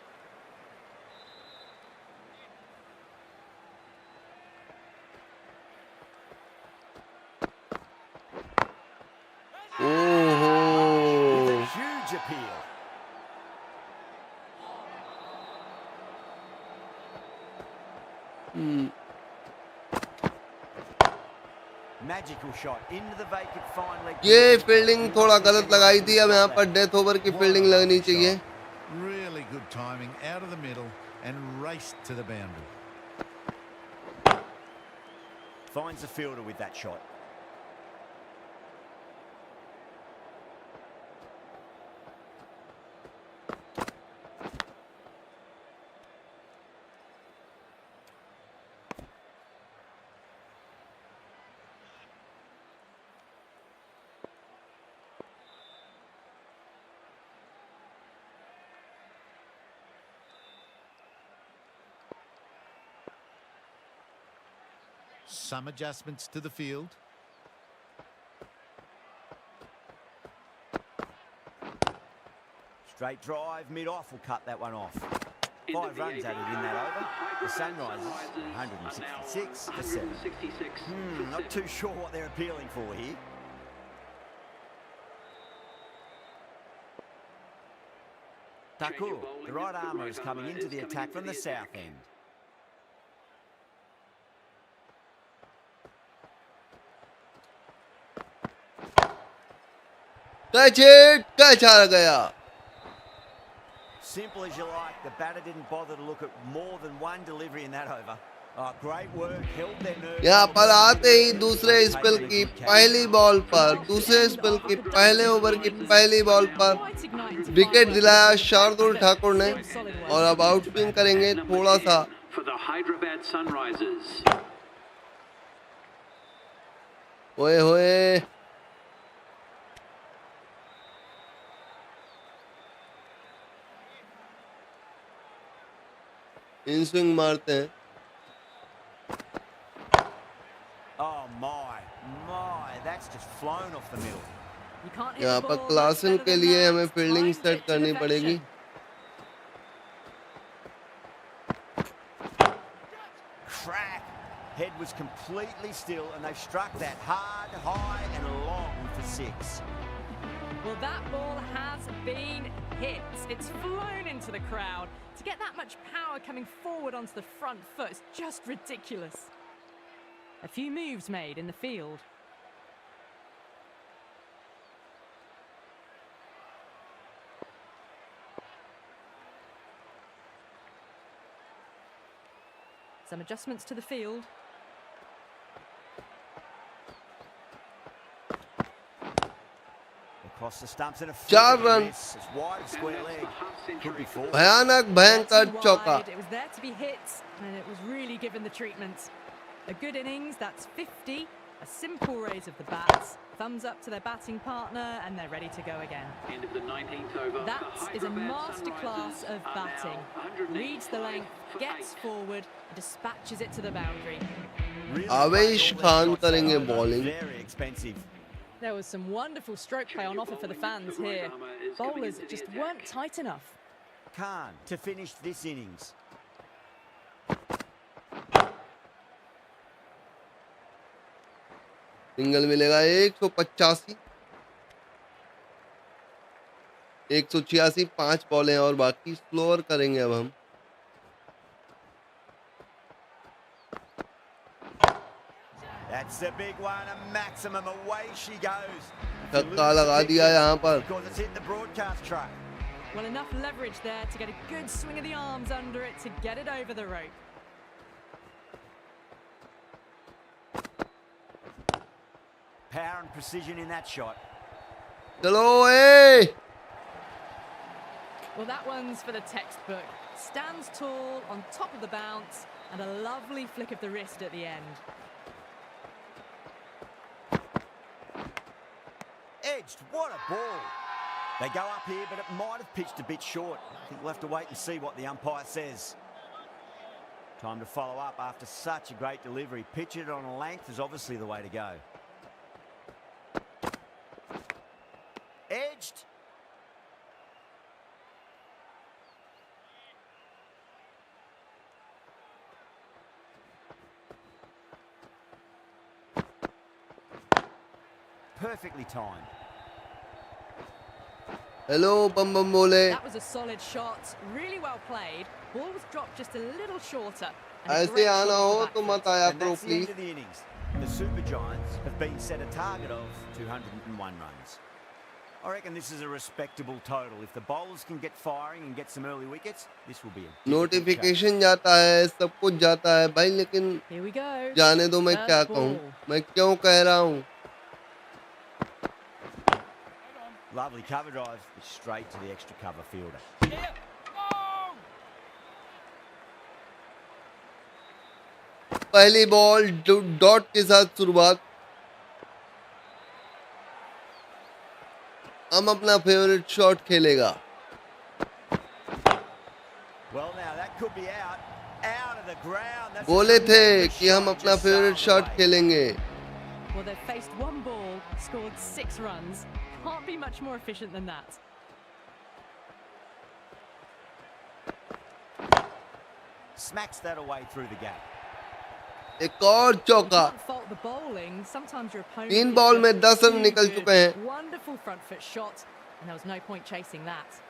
Huge appeal. Magical shot into the vacant fine leg. ये फील्डिंग थोड़ा गलत लगाई थी, अब यहाँ पर डेथ ओवर की फील्डिंग लगनी चाहिए। Really good timing out of the middle and raced to the boundary. Finds the fielder with that shot. Some adjustments to the field. Straight drive, mid-off will cut that one off. 5 runs added in that over. The Sunrisers, 166 for 7. Not too sure what they're appealing for here. Thakur, the right armour, is coming into the attack from the south end. Catch hit, catch आ गया। Simple as you like. The batter didn't bother to look at more than one delivery in that over. Oh, great work. Held their nerve. यहाँ पर आते ही दूसरे spell की पहली ball पर, दूसरे स्पेल की पहले ओवर की पहली बॉल पर विकेट दिलाया शार्दुल ठाकुर ने, और अब आउट स्विंग करेंगे थोड़ा सा। For the Hyderabad Sunrisers. ओए होए, इन स्विंग मारते हैं। Oh my, that's just flown off the middle. यहाँ पर क्लासन के लिए हमें फील्डिंग सेट करनी पड़ेगी। Crack. Head was completely still and they've struck that hard, high and long for 6. Well, that ball has been hit. It's flown into the crowd. To get that much power coming forward onto the front foot is just ridiculous. A few moves made in the field. Some adjustments to the field. The Across the stumps and a 4 run, miss. It's wide of square leg. Could be 4. भयानक भयंकर चौका। It was there to be hit, and it was really given the treatment. A good innings, that's 50. A simple raise of the bats. Thumbs up to their batting partner, and they're ready to go again. End of the 19th over. That is a masterclass of batting. Reads the length, gets forward, and dispatches it to the boundary. आवेश खान करेंगे bowling. Very expensive. There was some wonderful stroke play on offer for the fans here. Bowlers just weren't tight enough. Khan to finish this innings. Single मिलेगा 185, 186, 5 बॉलें और बाकी slower करेंगे अब हम। That's the big one, a maximum. Away she goes. छक्का लगा दिया यहाँ पर। Because it's hit the broadcast truck. Well, enough leverage there to get a good swing of the arms under it to get it over the rope. Power and precision in that shot. चलो ए! Well, that one's for the textbook. Stands tall on top of the bounce, and a lovely flick of the wrist at the end. Edged, what a ball. They go up here, but it might have pitched a bit short. I think we'll have to wait and see what the umpire says. Time to follow up after such a great delivery. Pitch it on a length is obviously the way to go. Edged. Perfectly timed. Hello बम बम बोले। That was a solid shot, really well played. Ball was dropped just a little shorter. and a ऐसे great आना shot हो from the तो back मत foot. आया And करो that's the end please. of the innings. The Super Giants have been set a target of 201 runs. I reckon this is a respectable total. If the bowlers can get firing and get some early wickets, this will be a difficult notification जाता है, सब कुछ जाता है भाई, लेकिन Here we go. जाने दो, मैं First क्या ball. कहूँ, मैं क्यों कह रहा हूँ। chase. Lovely cover drive, straight to the extra cover fielder. पहली बॉल डॉट के साथ शुरुआत। हम अपना फेवरेट शॉट खेलेगा। Well, now that could be out of the ground. That's बोले थे tremendous कि हम shot, अपना just favourite sailed shot away. खेलेंगे। Well, they've faced one ball, scored 6 runs. Can't be much more efficient than that. Smacks that away through the gap. एक और चौका। Can't fault the bowling. Sometimes your opponent 3 is ball में just 10 run too निकल good. चुके हैं। Wonderful front foot shot, and there was no point chasing that.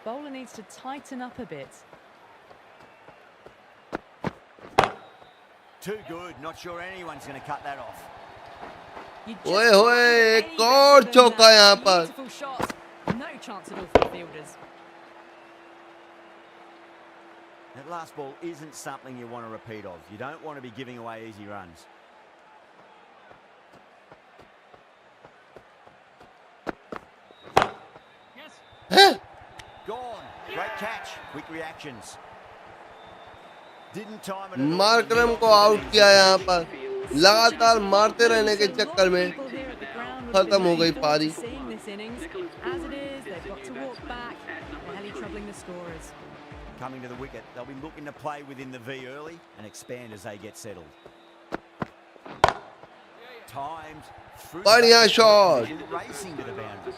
Bowler needs to tighten up a bit. Too good. Not sure anyone's going to cut that off. You just ओए can't होए, get एक any better और than चौका that. यहाँ पर। Beautiful shot. No chance at all for the fielders. That last ball isn't something you want to repeat of. You don't want to be giving away easy runs. हैं? Gone. Great catch. Quick reactions. Didn't time it at all. Markram को out किया यहाँ पर। लगातार मारते रहने के चक्कर में खत्म हो गई पारी। Seeing this innings, as it is, they've got to walk back, barely troubling the scorers. Coming to the wicket, they'll be looking to play within the V early and expand as they get settled. Timed. बढ़िया shot. Racing to the boundary.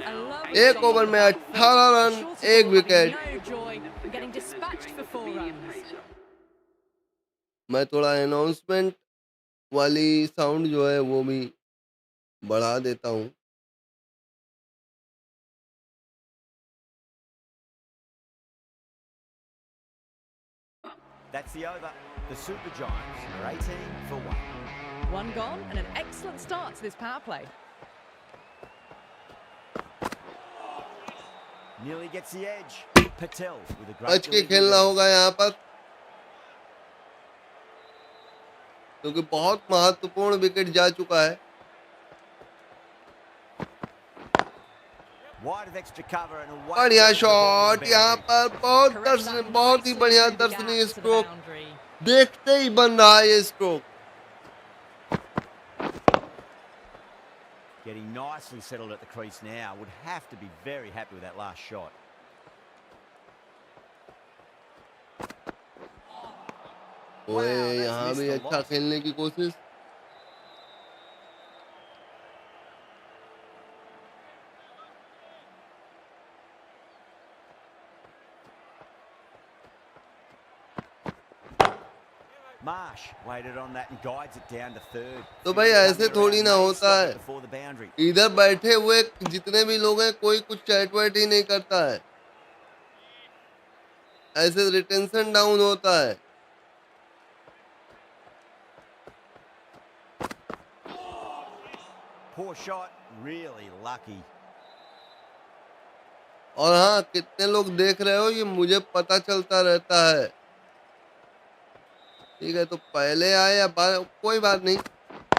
A lovely एक shot over from में the back. 18 run, Short एक ball wicket. having no joy and getting dispatched for 4 runs. मैं थोड़ा announcement वाली sound जो है वो भी बढ़ा देता हूँ। That's the over. The Super Giants are 18 for 1. 1 gone and an excellent start to this power play. Nearly gets the edge. Patel with a great बच के delivery खेलना there. होगा यहाँ पर, क्योंकि बहुत महत्वपूर्ण विकेट जा चुका है। Wide of extra cover and away. बढ़िया शॉट यहाँ पर, बहुत ही बढ़िया दर्शनीय स्ट्रोक, देखते ही बन रहा है ये stroke. Getting nicely settled at the crease now. Would have to be very happy with that last shot. ओए यहाँ भी अच्छा खेलने की कोशिश। Marsh waited on that and guides it down to third. तो भाई ऐसे थोड़ी ना होता है, इधर बैठे हुए जितने भी लोग हैं कोई कुछ चैट वैट ही नहीं करता है, ऐसे रिटेंशन डाउन होता है। Poor shot, really lucky. और हाँ, कितने लोग देख रहे हो ये मुझे पता चलता रहता है। ठीक है, तो पहले आए या बाद, कोई बात नहीं,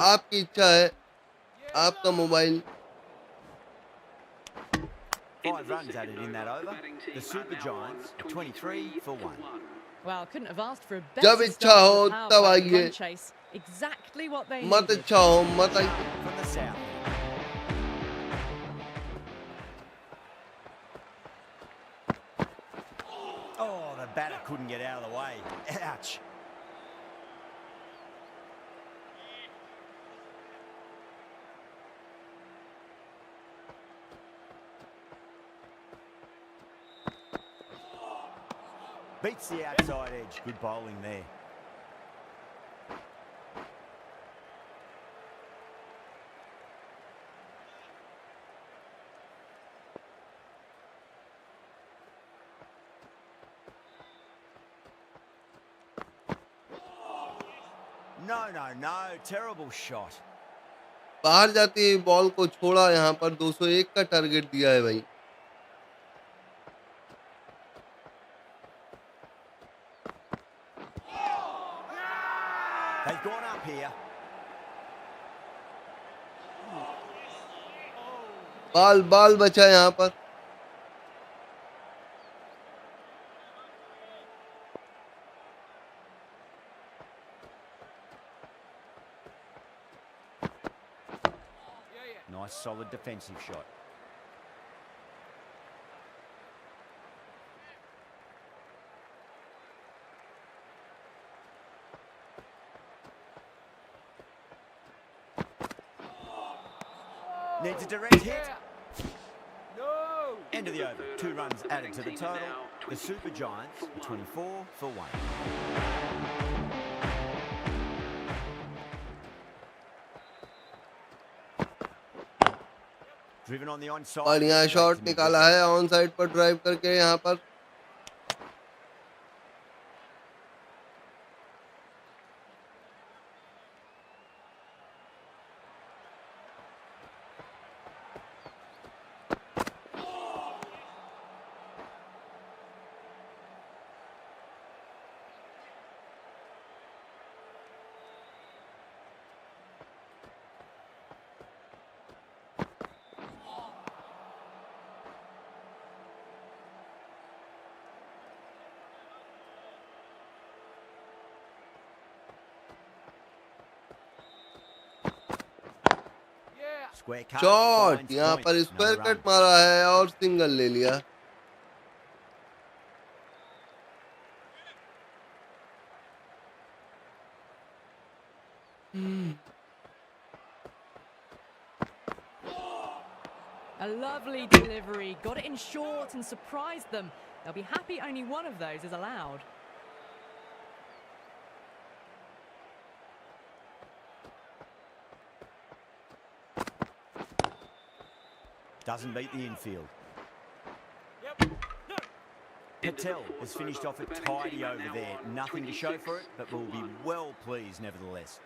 आपकी इच्छा है, आपका mobile. 5 runs added in that over. The Super Giants are 23 for 1. Well, couldn't have asked for a जब better इच्छा start हो to the power तब play आइए, run chase. Exactly what they मत needed. इच्छा हो मत आइए। From the south. Oh, the batter couldn't get out of the way. Ouch. Beats the outside edge. Good bowling there. No, terrible shot. बाहर जाती है बॉल को छोड़ा, यहाँ पर 201 का टारगेट दिया है भाई। They've gone up here. बाल बचा यहाँ पर। Nice solid defensive shot. Needs a direct hit. No. End of the over. 2 runs added to the total. The Super Giants are 24 for 1. Driven on the onside. बढ़िया shot निकाला है on side पर drive करके यहाँ पर। Shot यहाँ पर square cut मारा है और सिंगल ले लिया। A lovely delivery, got it in short and surprised them. They'll be happy only one of those is allowed. Doesn't beat the infield. Patel has finished off it tidy over there. Nothing to show for it, but will be well pleased nevertheless.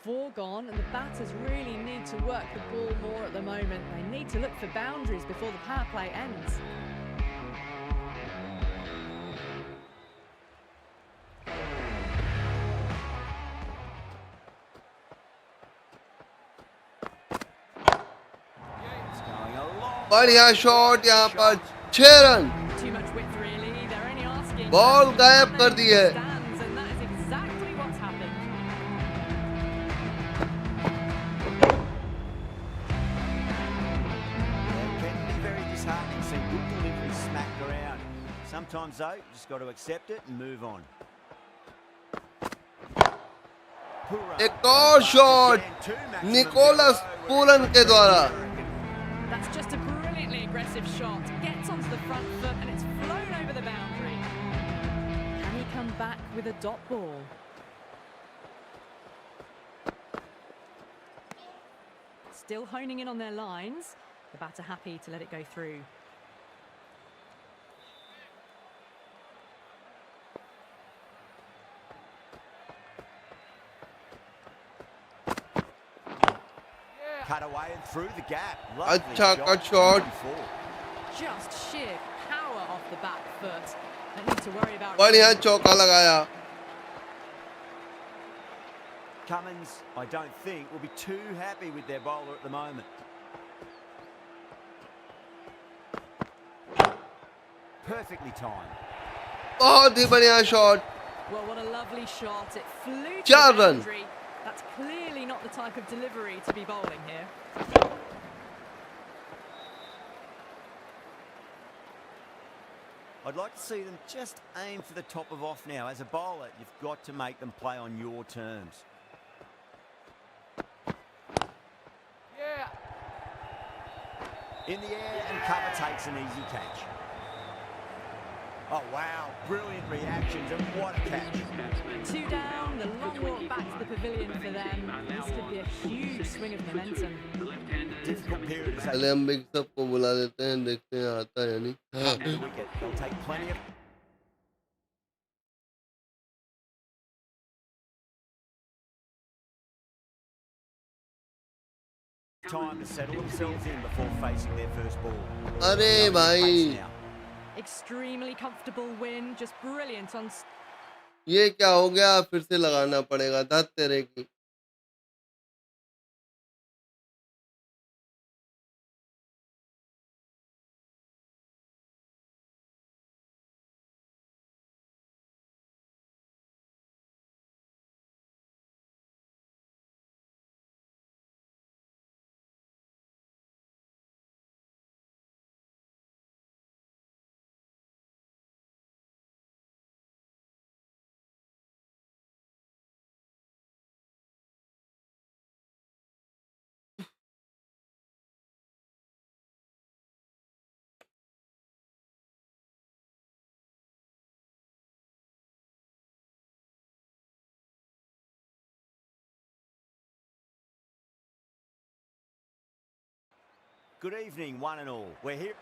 4 gone, and the batters really need to work the ball more at the moment. They need to look for boundaries before the power play ends. बढ़िया shot यहाँ पर 6 run Too much width, really. They're only asking. Ball गायब कर दी है Stands, and that is exactly what's happened. It can be very disheartening seeing good delivery smacked around. Sometimes though, you just got to accept it and move on. एक और shot Nicholas Pooran के द्वारा That's just a brilliantly aggressive shot. Gets onto the front foot and it's flown over the boundary. Can he come back with a dot ball? Still honing in on their lines. The batter happy to let it go through. Cut away and through the gap. अच्छा cut shot Just sheer power off the back foot. Don't need to worry about. बढ़िया चौका लगाया Cummins, I don't think, will be too happy with their bowler at the moment. Perfectly timed. बहुत ही बढ़िया shot Well, what a lovely shot. It flew to 4 the run. boundary. That's clearly not the type of delivery to be bowling here. I'd like to see them just aim for the top of off now. As a bowler, you've got to make them play on your terms. In the air and cover takes an easy catch. Oh wow, brilliant reactions and what a catch. 2 down, the long walk back to the pavilion for them. This could be a huge swing of momentum. Difficult period as पहले हम big सबको बुला देते हैं देखते हैं आता है या नहीं they wicket. They'll take plenty of time to settle themselves in before facing their first ball. अरे भाई Now. Extremely comfortable win, just brilliant on. ये क्या हो गया फिर से लगाना पड़ेगा धत तेरे की Good evening, one and all. We're here.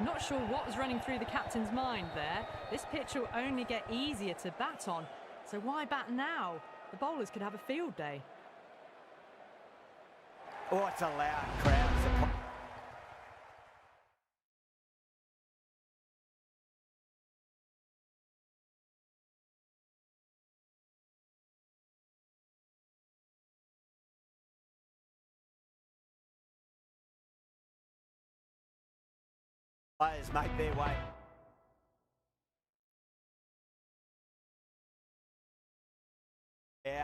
Not sure what was running through the captain's mind there. This pitch will only get easier to bat on. So why bat now? The bowlers could have a field day. Oh, it's a loud crowd. Players make their way. Yeah.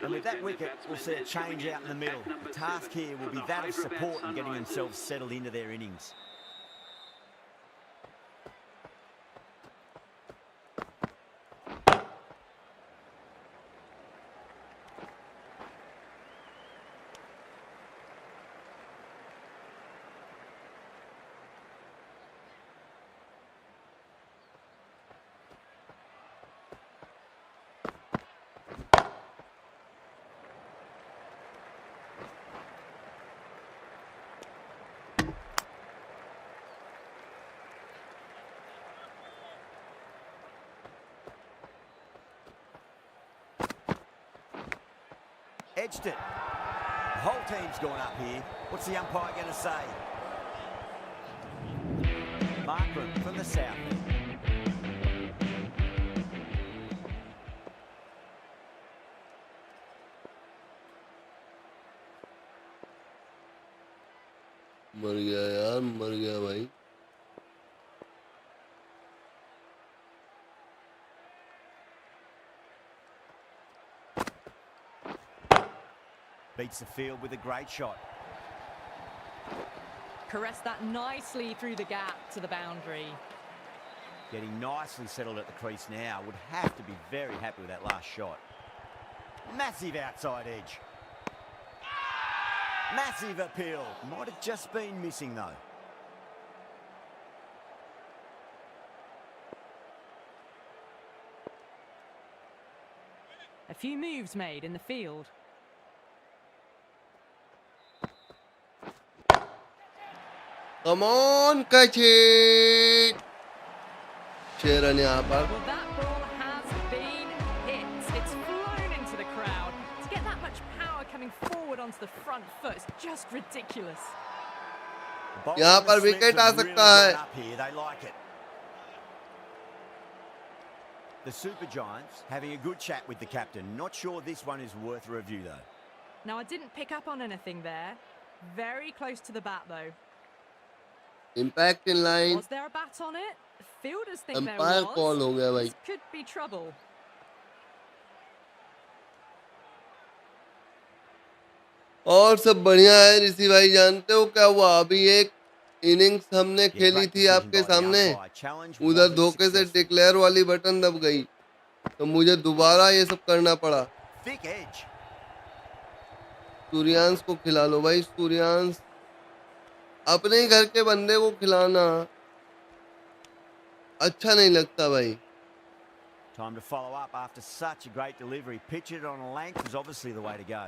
And with that wicket, we'll see a change out in the middle. The task here will be that of support and getting themselves settled into their innings. edged it. The whole team's gone up here. What's the umpire going to say? Markram from the south. मर गया यार, मर गया भाई. Beats the field with a great shot. Caressed that nicely through the gap to the boundary. Getting nicely settled at the crease now. Would have to be very happy with that last shot. Massive outside edge. Massive appeal. Might have just been missing though. A few moves made in the field. Come on, catch it. 6 run यहाँ पर. Well, that ball has been hit. It's flown into the crowd. To get that much power coming forward onto the front foot, it's just ridiculous. यहाँ पर wicket आ सकता है. They like it. The Super Giants having a good chat with the captain. Not sure this one is worth a review though. Now, I didn't pick up on anything there. Very close to the bat though. Impact in line. Was there a bat on it? The fielders think there Umpire was. call हो गया भाई. This could be trouble. और सब बढ़िया है ऋषि भाई. जानते हो क्या हुआ? अभी एक इनिंग्स हमने खेली थी आपके सामने, उधर धोखे से डिक्लेयर वाली बटन दब गई, तो मुझे दोबारा ये सब करना पड़ा. सूर्यांश को खिला लो भाई. सूर्यांश, अपने ही घर के बंदे को खिलाना अच्छा नहीं लगता भाई. Time to follow up after such a great delivery. Pitch it on a length is obviously the way to go.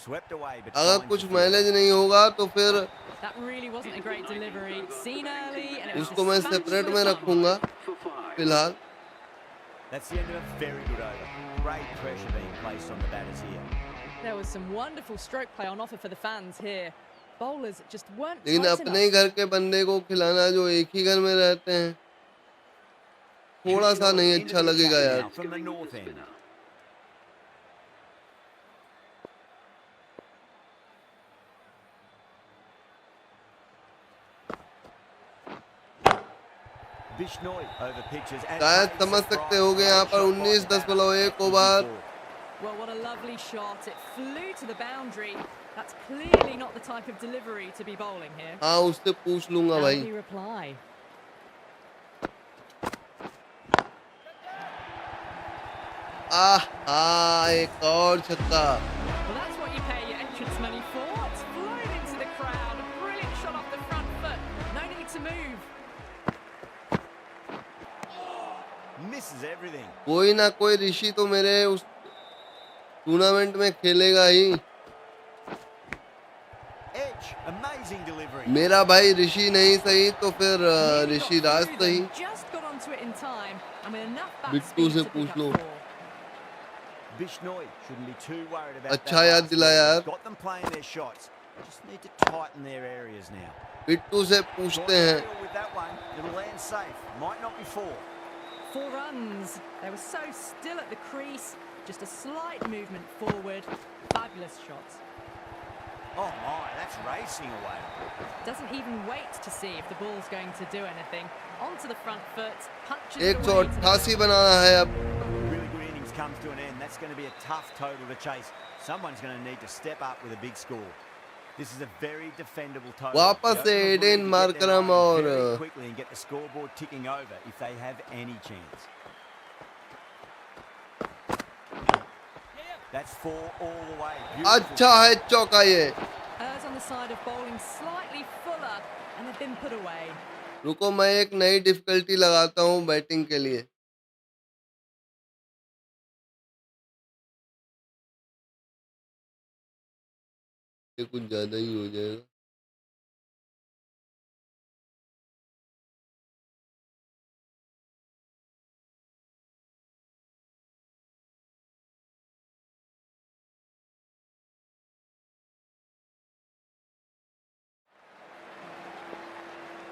Swept away, but अगर कुछ मैनेज नहीं होगा तो फिर That really wasn't a great delivery. Seen early and it was उसको मैं separate में रखूंगा फिलहाल. That's the end of a very good over. Great pressure being placed on the batters here. There was some wonderful stroke play on offer for the fans here. Bowlers just weren't लेकिन tight अपने ही enough. घर के बंदे को खिलाना जो एक ही घर में रहते हैं, थोड़ा सा नहीं अच्छा लगेगा यार. From the north end. Bishnoi over pitches and शायद समझ सकते होगे यहाँ पर 19.1 over. Well, what a lovely shot. It flew to the boundary. That's clearly not the type of delivery to be bowling here. हाँ, उससे पूछ लूंगा How भाई. do you reply? एक और छक्का. Well, that's what you pay your entrance money for. It's flown into the crowd. A brilliant shot off the front foot. No need to move. misses everything. कोई ना कोई ऋषि तो मेरे उस टूर्नामेंट में खेलेगा ही. Edge, amazing delivery. मेरा भाई ऋषि नहीं सही तो फिर ऋषि राज सही. Just got onto it in time and with enough bat Bittu speed से to पूछ pick low. up 4. Bishnoi shouldn't be too worried about अच्छा that याद last दिलाया ball. यार. Got them playing their shots. Just need to tighten their areas now. Bittu से पूछते हैं. With that one, it'll land safe. Might not be 4. 4 runs. They were so still at the crease. Just a slight movement forward. Fabulous shots. Oh my, that's racing away. Doesn't even wait to see if the ball's going to do anything. Onto the front foot, punches it 188 बनाना है अब. Really good innings comes to an end. That's going to be a tough total to chase. Someone's going to need to step up with a big score. This is a very defendable total. वापस से Aiden Markram और quickly and get the scoreboard ticking over if they have any chance. That's 4 all the way. अच्छा है चौका ये. Errs on the side of bowling slightly fuller and have been put away. रुको मैं एक नई difficulty लगाता हूँ बैटिंग के लिए. ये कुछ ज्यादा ही हो जाएगा.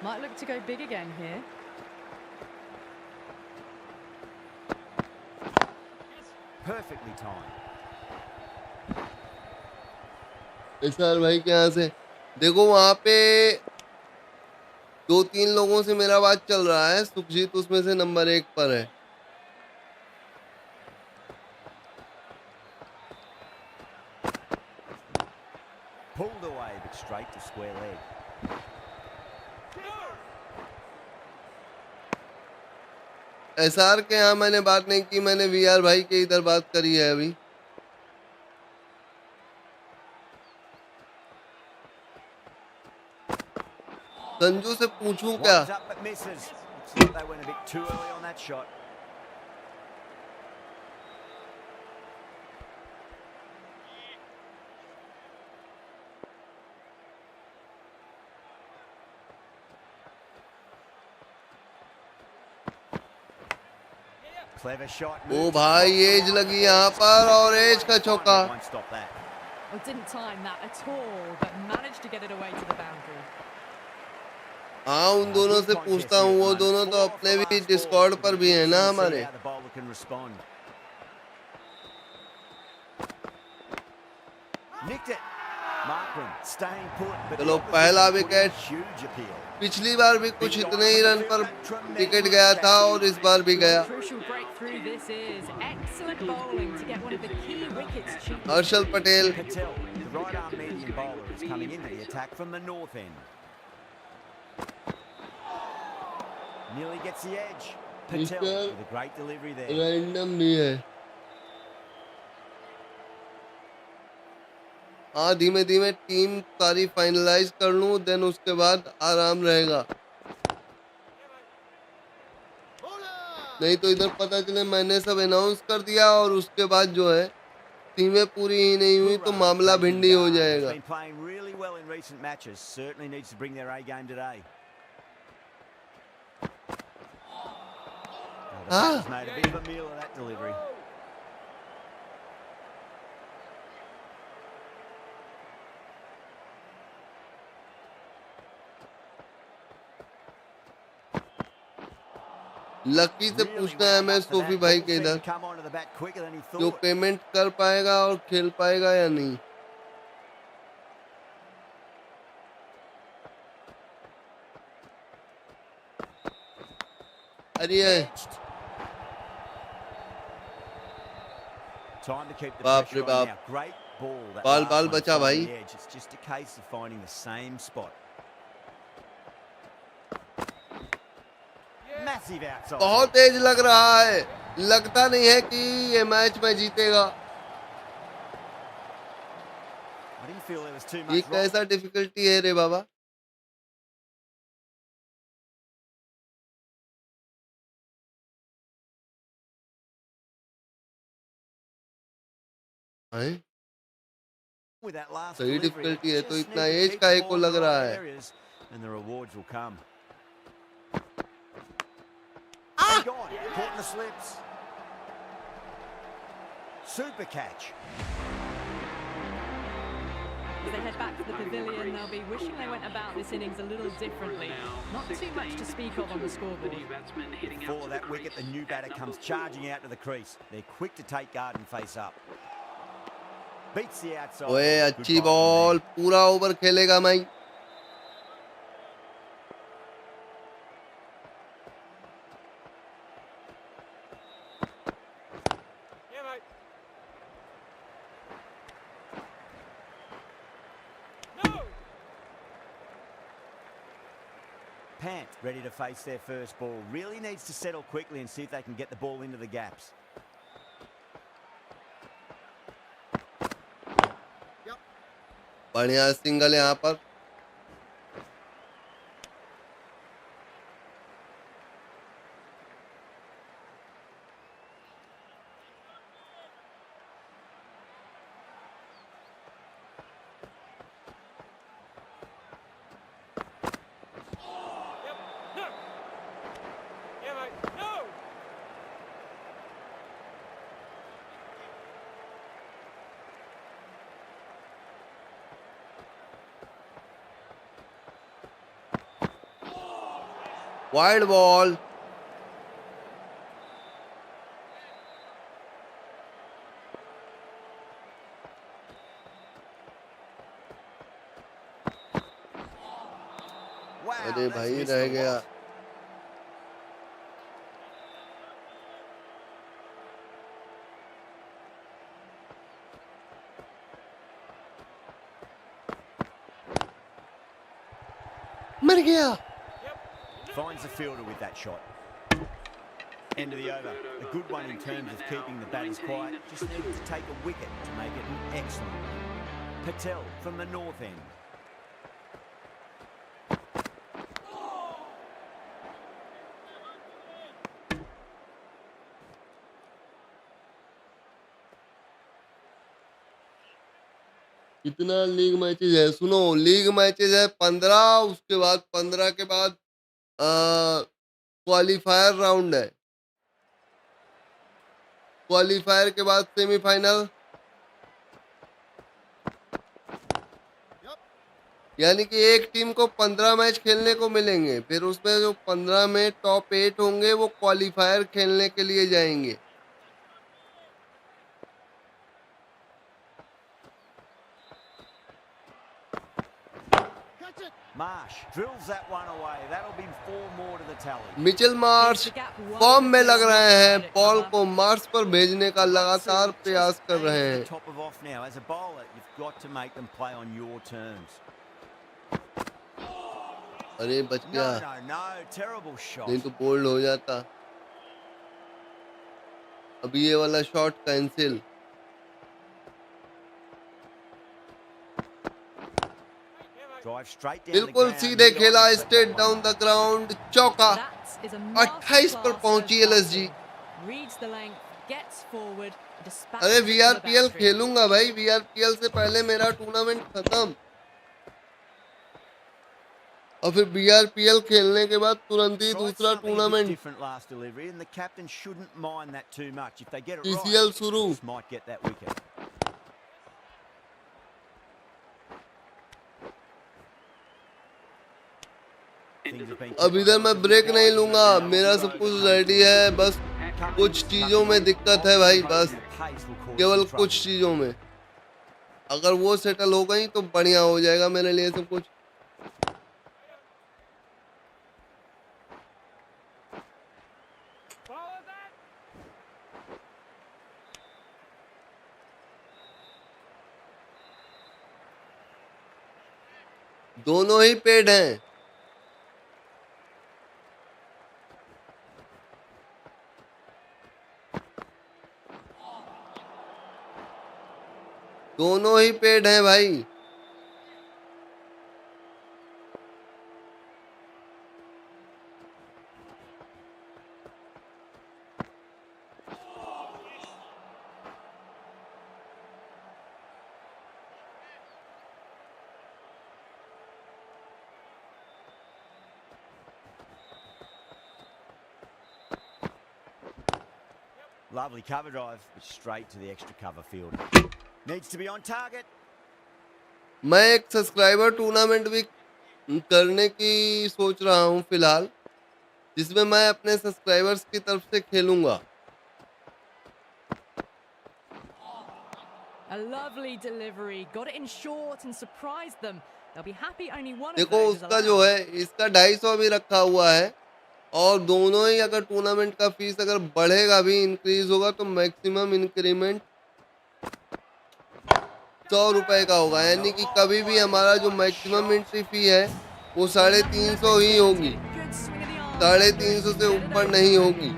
Might look to go big again here. Perfectly timed. SR भाई के यहाँ से देखो वहाँ पे 2-3 लोगों से मेरा बात चल रहा है, सुखजीत उसमें से नंबर 1 पर है। Pulled away but straight to square leg. SR के यहाँ मैंने बात नहीं की, मैंने VR भाई के इधर बात करी है अभी। संजू से पूछूं क्या? Winds up but misses. Looks like they went a bit too early on that shot. Clever shot. ओ भाई एज लगी यहाँ पर और एज का चौका। Won't stop that. Well, didn't time that at all, but managed to get it away to the boundary. हाँ उन दोनों से पूछता हूँ, वो दोनों तो अपने भी डिस्कॉर्ड पर भी है ना हमारे। चलो पहला विकेट, पिछली बार भी कुछ इतने ही रन पर विकेट गया था और इस बार भी गया। Harshal Patel Nearly gets the edge. Patel with a great delivery there. Random नहीं है। हाँ धीमे धीमे टीम सारी फाइनलाइज कर लूं, देन उसके बाद आराम रहेगा। नहीं तो इधर पता चले मैंने सब अनाउंस कर दिया और उसके बाद जो है टीमें पूरी ही नहीं हुई तो मामला भिंडी हो जाएगा। हाँ लकी से पूछना है मैं सोफी भाई के इधर, जो पेमेंट कर पाएगा और खेल पाएगा या नहीं। अरे बाप रे बाप, बाल बाल बचा भाई। बहुत तेज लग रहा है, लगता नहीं है कि ये मैच में जीतेगा। ये कैसा डिफिकल्टी है रे बाबा। सही डिफिकल्टी है तो इतना एज का एक को लग रहा है। Super catch. As they head back to the pavilion, they'll be wishing they went about this innings a little differently. Not too much to speak of on the scoreboard. Before that wicket, the new batter comes charging out to the crease. They're quick to take guard and face up. Beats the outside. ओए अच्छी ball, पूरा over खेलेगा मैं। Pant ready to face their first ball. Really needs to settle quickly and see if they can get the ball into the gaps. बढ़िया single यहाँ पर। Wide ball. अरे भाई रह गया। मर गया। Finds the fielder with that shot. End of the over. A good one in terms of keeping the batters quiet. Just needed to take a wicket to make it an excellent one. Patel from the north end. कितना league matches है? सुनो, league matches है 15, उसके बाद 15 के बाद qualifier round है, qualifier के बाद सेमीफाइनल, यानी कि एक टीम को 15 मैच खेलने को मिलेंगे। फिर उसमें जो 15 में टॉप 8 होंगे वो क्वालिफायर खेलने के लिए जाएंगे। Marsh drills that one away. That'll be 4 more to the tally. Mitchell Marsh form में लग रहे हैं, बॉल को मार्श पर भेजने का लगातार प्रयास कर रहे हैं। Top of off now. As a bowler, you've got to make them play on your terms. अरे बच गया। No, terrible shot. नहीं तो बोल्ड हो जाता। अभी ये वाला शॉट कैंसिल। बिल्कुल सीधे खेला, स्ट्रेट डाउन द ग्राउंड, चौका। 28 पर पहुंची LSG। अरे VRPL खेलूंगा भाई, VRPL से पहले मेरा टूर्नामेंट खत्म, और फिर VRPL खेलने के बाद तुरंत ही दूसरा टूर्नामेंट TCL शुरू। अब इधर मैं ब्रेक नहीं लूंगा, मेरा सब कुछ रेडी है, बस कुछ चीजों में दिक्कत है भाई, बस केवल कुछ चीजों में। अगर वो सेटल हो गई तो बढ़िया हो जाएगा मेरे लिए सब कुछ। दोनों ही पेड हैं। दोनों ही पेड हैं भाई। Lovely cover drive, but straight to the extra cover field. Needs to be on target. मैं एक सब्सक्राइबर टूर्नामेंट भी करने की सोच रहा हूं फिलहाल, जिसमें मैं अपने सब्सक्राइबर्स की तरफ से खेलूंगा। A lovely delivery, got it in short and surprised them. They'll be happy only one of देखो those is उसका जो है, इसका 250 भी रखा हुआ है, और दोनों ही अगर टूर्नामेंट का फीस अगर बढ़ेगा भी, इंक्रीज होगा, तो मैक्सिमम इंक्रीमेंट 100 रुपए का होगा। यानी कि कभी भी हमारा जो मैक्सिमम एंट्री फी है वो 350 ही होगी, 350 से ऊपर नहीं होगी।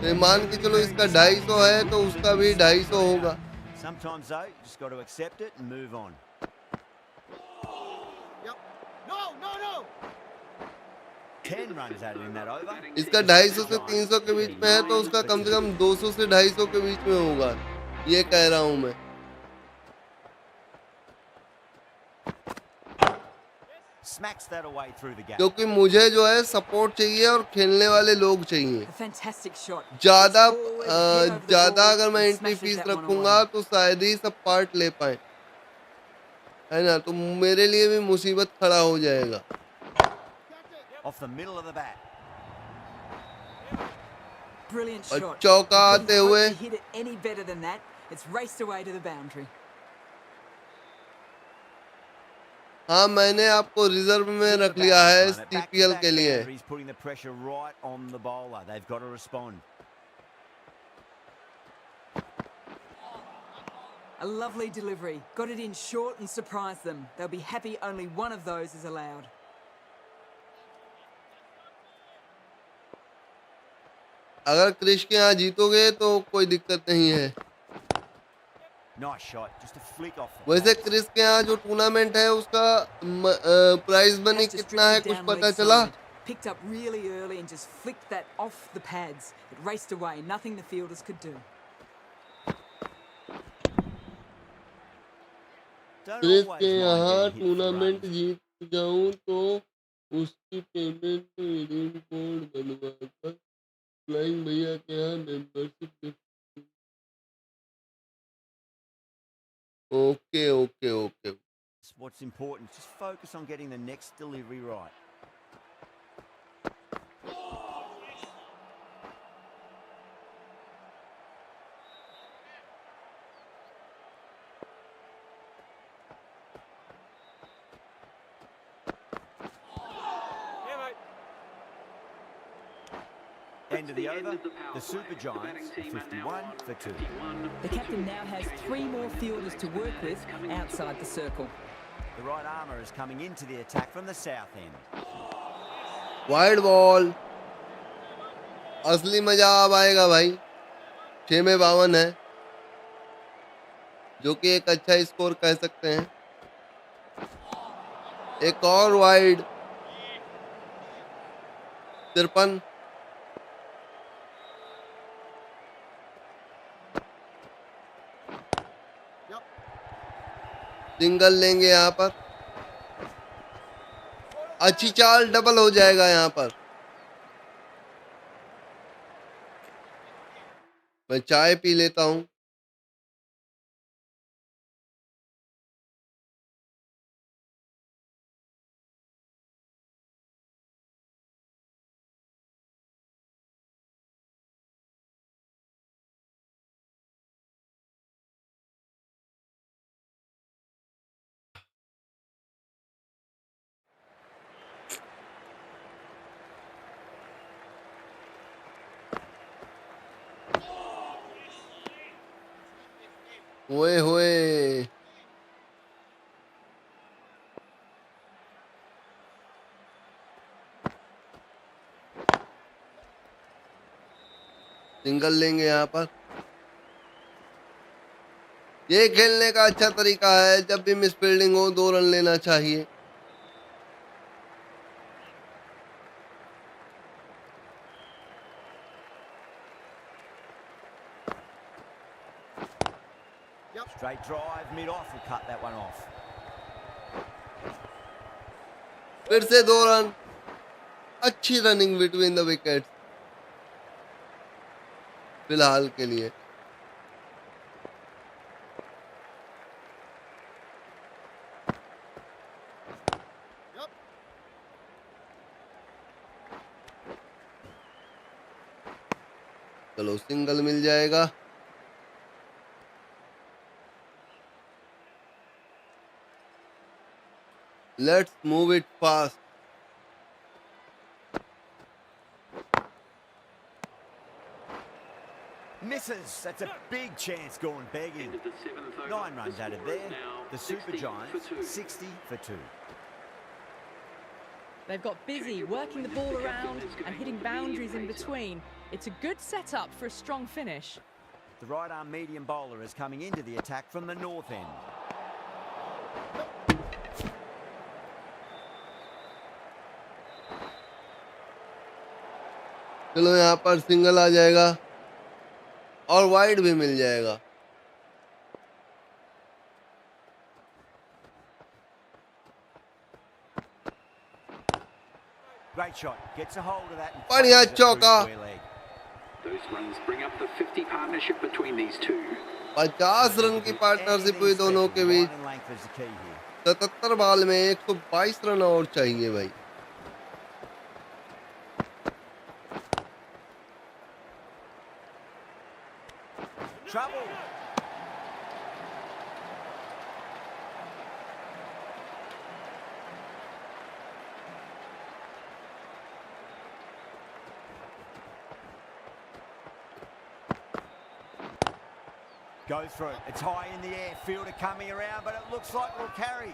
तो मान के चलो इसका 250 है तो उसका भी 250 होगा। Sometimes though, you just got to accept it and move on. No. 10 runs added in that over. इसका 250 से 300 के बीच में है, तो उसका कम से कम 200 से 250 के बीच में होगा, ये कह रहा हूं मैं। Smacks that away through the gap. क्योंकि मुझे जो है सपोर्ट चाहिए और खेलने वाले लोग चाहिए। ज्यादा अगर मैं एंट्री फीस रखूंगा तो शायद ही सब पार्ट ले पाए, है ना, तो मेरे लिए भी मुसीबत खड़ा हो जाएगा। Off the middle of the bat. brilliant और shot. चौका You आते couldn't hope हुए to hit it any better than that. It's raced away to the boundary. हाँ, मैंने आपको रिजर्व में रख लिया है सीपीएल के लिए। He's putting the pressure right on the bowler. They've got to respond. A lovely delivery. Got it in short and surprised them. They'll be happy only one of those is allowed. अगर क्रिश के यहाँ जीतोगे तो कोई दिक्कत नहीं है। Nice shot, just a flick off the वैसे post. Chris के यहाँ जो टूर्नामेंट है उसका प्राइज मनी Has just कितना है drifted कुछ down पता leg चला? side. Picked up really early and just flicked that off the pads. It raced away. Nothing the fielders could do. Don't Chris always के mind यहाँ getting hit for tournament runs. जीत जाऊं तो उसकी payment redeem code बनवाकर flying भैया के यहाँ membership. Okay okay okay. What's important, just focus on getting the next delivery right. End of the over, the Super Giants 51 for 2. The captain now has 3 more fielders to work with outside the circle. The right armour is coming into the attack from the south end. Wide ball. असली मजा अब आएगा भाई। 6 में 52 है, जो कि एक अच्छा स्कोर कह सकते हैं। एक और वाइड। 53। सिंगल लेंगे यहाँ पर। अच्छी चाल, डबल हो जाएगा यहाँ पर। मैं चाय पी लेता हूँ। ओए होए, सिंगल लेंगे यहाँ पर। ये खेलने का अच्छा तरीका है, जब भी मिस फील्डिंग हो 2 रन लेना चाहिए। Straight drive, mid-off, will cut that one off. फिर से 2 रन। अच्छी रनिंग बिटवीन द विकेट फिलहाल के लिए। चलो सिंगल मिल जाएगा। Let's move it fast. Misses, that's a big chance going begging. 9 runs out of there. The Super Giants 60 for 2. They've got busy working the ball around and hitting boundaries in between. It's a good setup for a strong finish. The right arm medium bowler is coming into the attack from the north end. चलो यहाँ पर single आ जाएगा और wide भी मिल जाएगा। Great shot, gets a hold of that. बढ़िया चौका। Those runs bring up the 50 partnership between these two. 50 run की पार्टनरशिप हुई दोनों के बीच। 77 बॉल में 122 रन और चाहिए भाई। trouble. Goes through. It's high in the air. Fielder coming around, but it looks like we'll carry.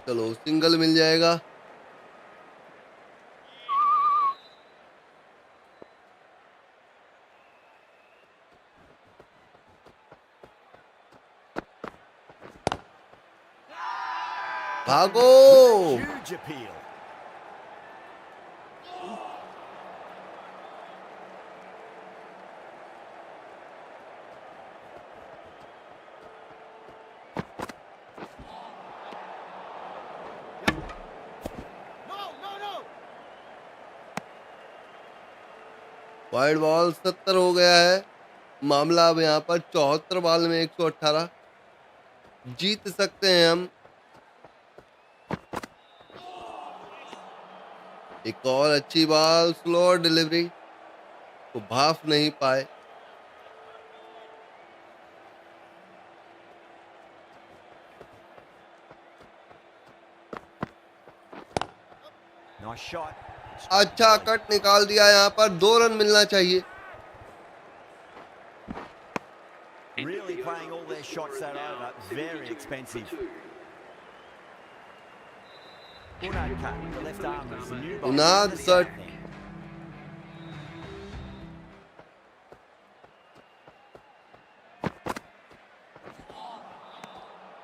चलो सिंगल मिल जाएगा. भागो. Huge appeal. वाइड बॉल 70 हो गया है. मामला अब यहाँ पर 74 बॉल में 118. जीत सकते हैं हम. एक और अच्छी बॉल. स्लो डिलीवरी को भाप नहीं पाए. Nice shot. अच्छा कट निकाल दिया. यहाँ पर 2 रन मिलना चाहिए. Really playing all their shots that over. Very expensive. Unad cut. The left arm is the new ball. Unad cut.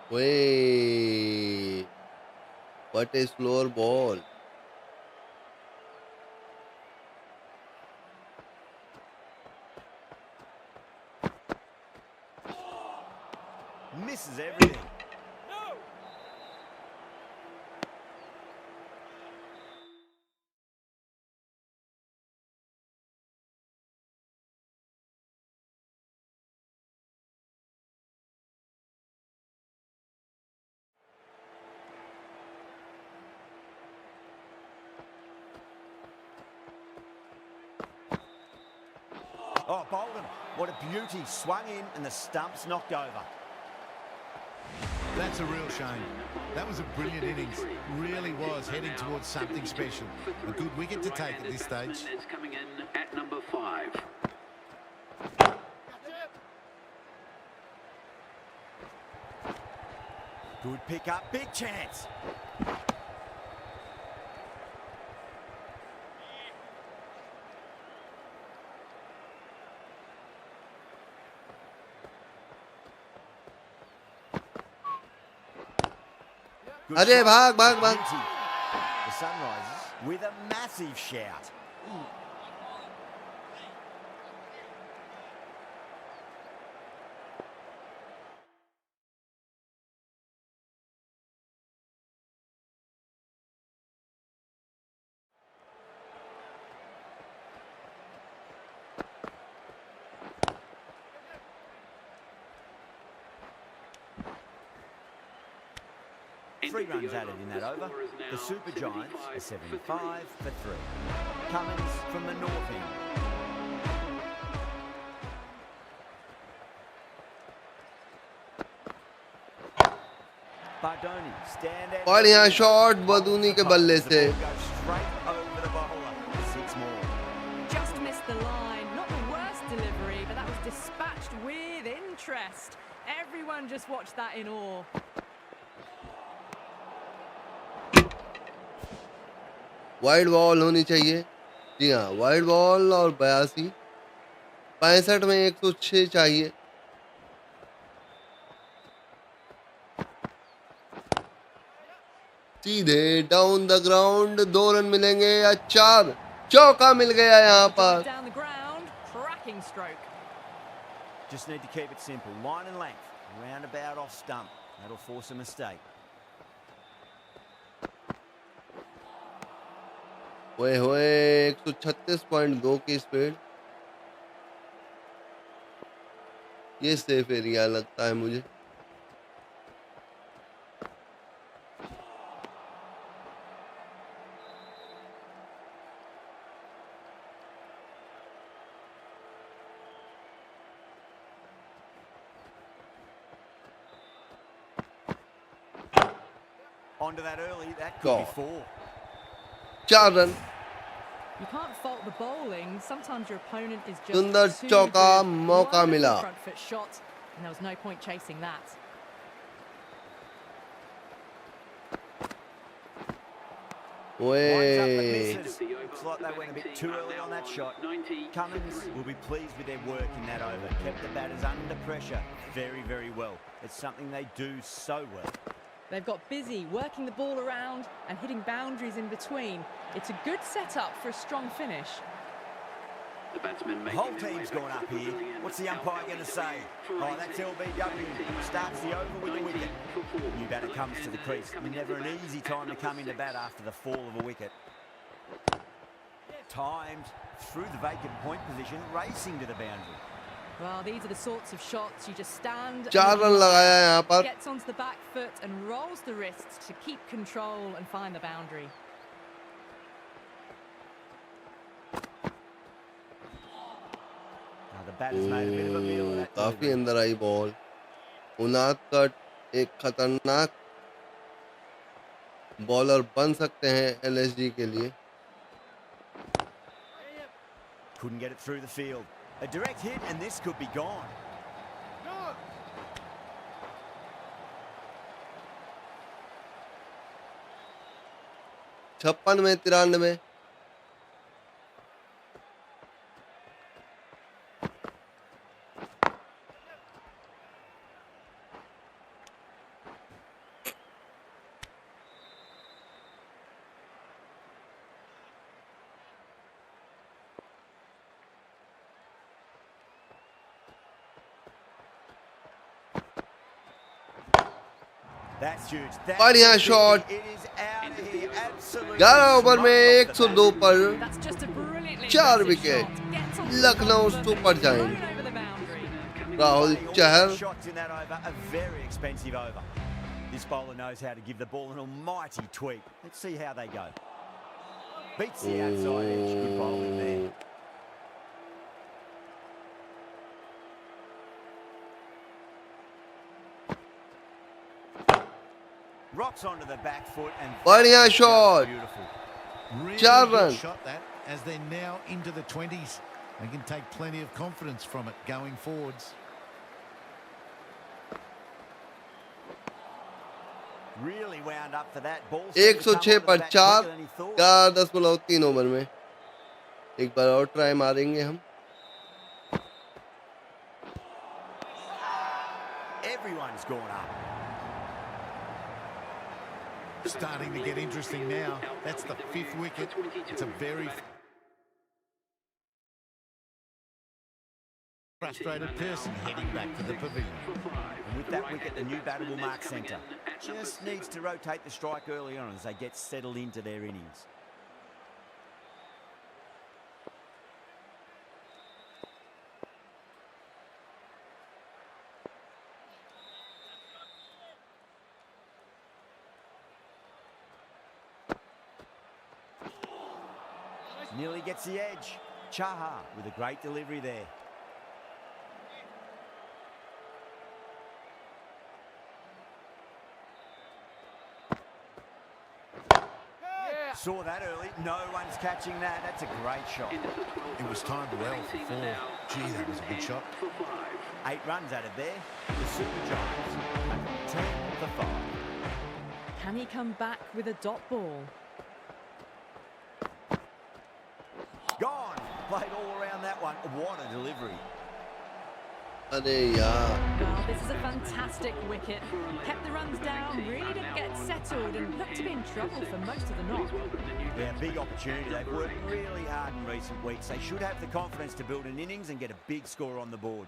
Wait. What a slower ball. Misses everything. Oh, Bolden, what a beauty. Swung in and the stump's knocked over. That's a real shame. That was a brilliant innings. Really was heading towards something special. A good wicket to take at this stage. Is coming in at number 5. Good pick up, big chance. Good अरे shot. भाग भाग भाग. Beauty. The Sunrisers with a massive shout. Three runs added in that over. The Super Giants are 75 for 3. Cummins from the north end. Bardoni stand out. और यहाँ shot बदूनी के बल्ले से. The ball goes straight over the bowler. 6 more. Just missed the line. Not the worst delivery, but that was dispatched with interest. Everyone just watched that in awe. Wide ball होनी चाहिए. जी हाँ, wide ball और 82. 65 में 106 चाहिए. सीधे down the ground. 2 run मिलेंगे या 4. चौका मिल गया यहाँ पर. Down the ground, cracking stroke. Just need to keep it simple. Line and length. Roundabout off stump. That'll force a mistake. ओए होए 136.2 की स्पीड. ये सेफ एरिया लगता है मुझे. Onto that early, that could be 4. 4 run. You can't fault the bowling. Sometimes your opponent is just सुंदर too चौका good. मौका मिला. Front foot shot, and there was no point chasing that. Way. Looks like they went a bit too early on that shot. Cummins will be pleased with their work in that over. Kept the batters under pressure very, very well. It's something they do so well. They've got busy working the ball around and hitting boundaries in between. It's a good setup for a strong finish. The whole team's gone up here. What's the umpire going to say? Oh, that's LBW. Starts the over with a wicket. New batter comes to the crease. Never an easy time to come into bat after the fall of a wicket. Timed through the vacant point position, racing to the boundary. Well, these are the sorts of shots you just stand. 4 run लगाया यहाँ पर. Gets onto the back foot and rolls the wrists to keep control and find the boundary. The batter's made a bit of a meal of that. काफी अंदर eye ball. उनाद cut एक खतरनाक bowler बन सकते हैं LSG के लिए. Couldn't get it through the field. A direct hit and this could be gone. 56 में 93. That's huge. बढ़िया शॉट. 11 ओवर में 102 पर 4 wicket. Lucknow super giant. Rahul Chahar. Shots in that over, a very expensive over. This bowler knows how to give the ball an almighty tweak. Let's see how they go. Beats the outside edge. Good bowling there. Rocks onto the back foot and बढ़िया shot. beautiful. Really 4 good run. shot that, as they're now into the 20s. They can take plenty of confidence from it going forwards. Really wound up for that ball. 106 पर 4. 4.3 over में. एक बार और try मारेंगे हम. Everyone's gone up. Starting to get interesting now. That's the 5th wicket. It's a very frustrated person heading back to the pavilion. And with that wicket, the new batter will mark centre. Just needs to rotate the strike early on as they get settled into their innings. Nearly gets the edge. Chaha with a great delivery there. Saw that early. No one's catching that. That's a great shot. It was timed well for 4. Gee, that was a good shot. 8 runs out of there. The Super Giants 10 for 5. Can he come back with a dot ball? Gone. Played all around that one. What a delivery. अरे यार. Well, this is a fantastic wicket. Kept the runs down, really didn't get settled and looked to be in trouble for most of the knock. Yeah, big opportunity. They've worked really hard in recent weeks. They should have the confidence to build an innings and get a big score on the board.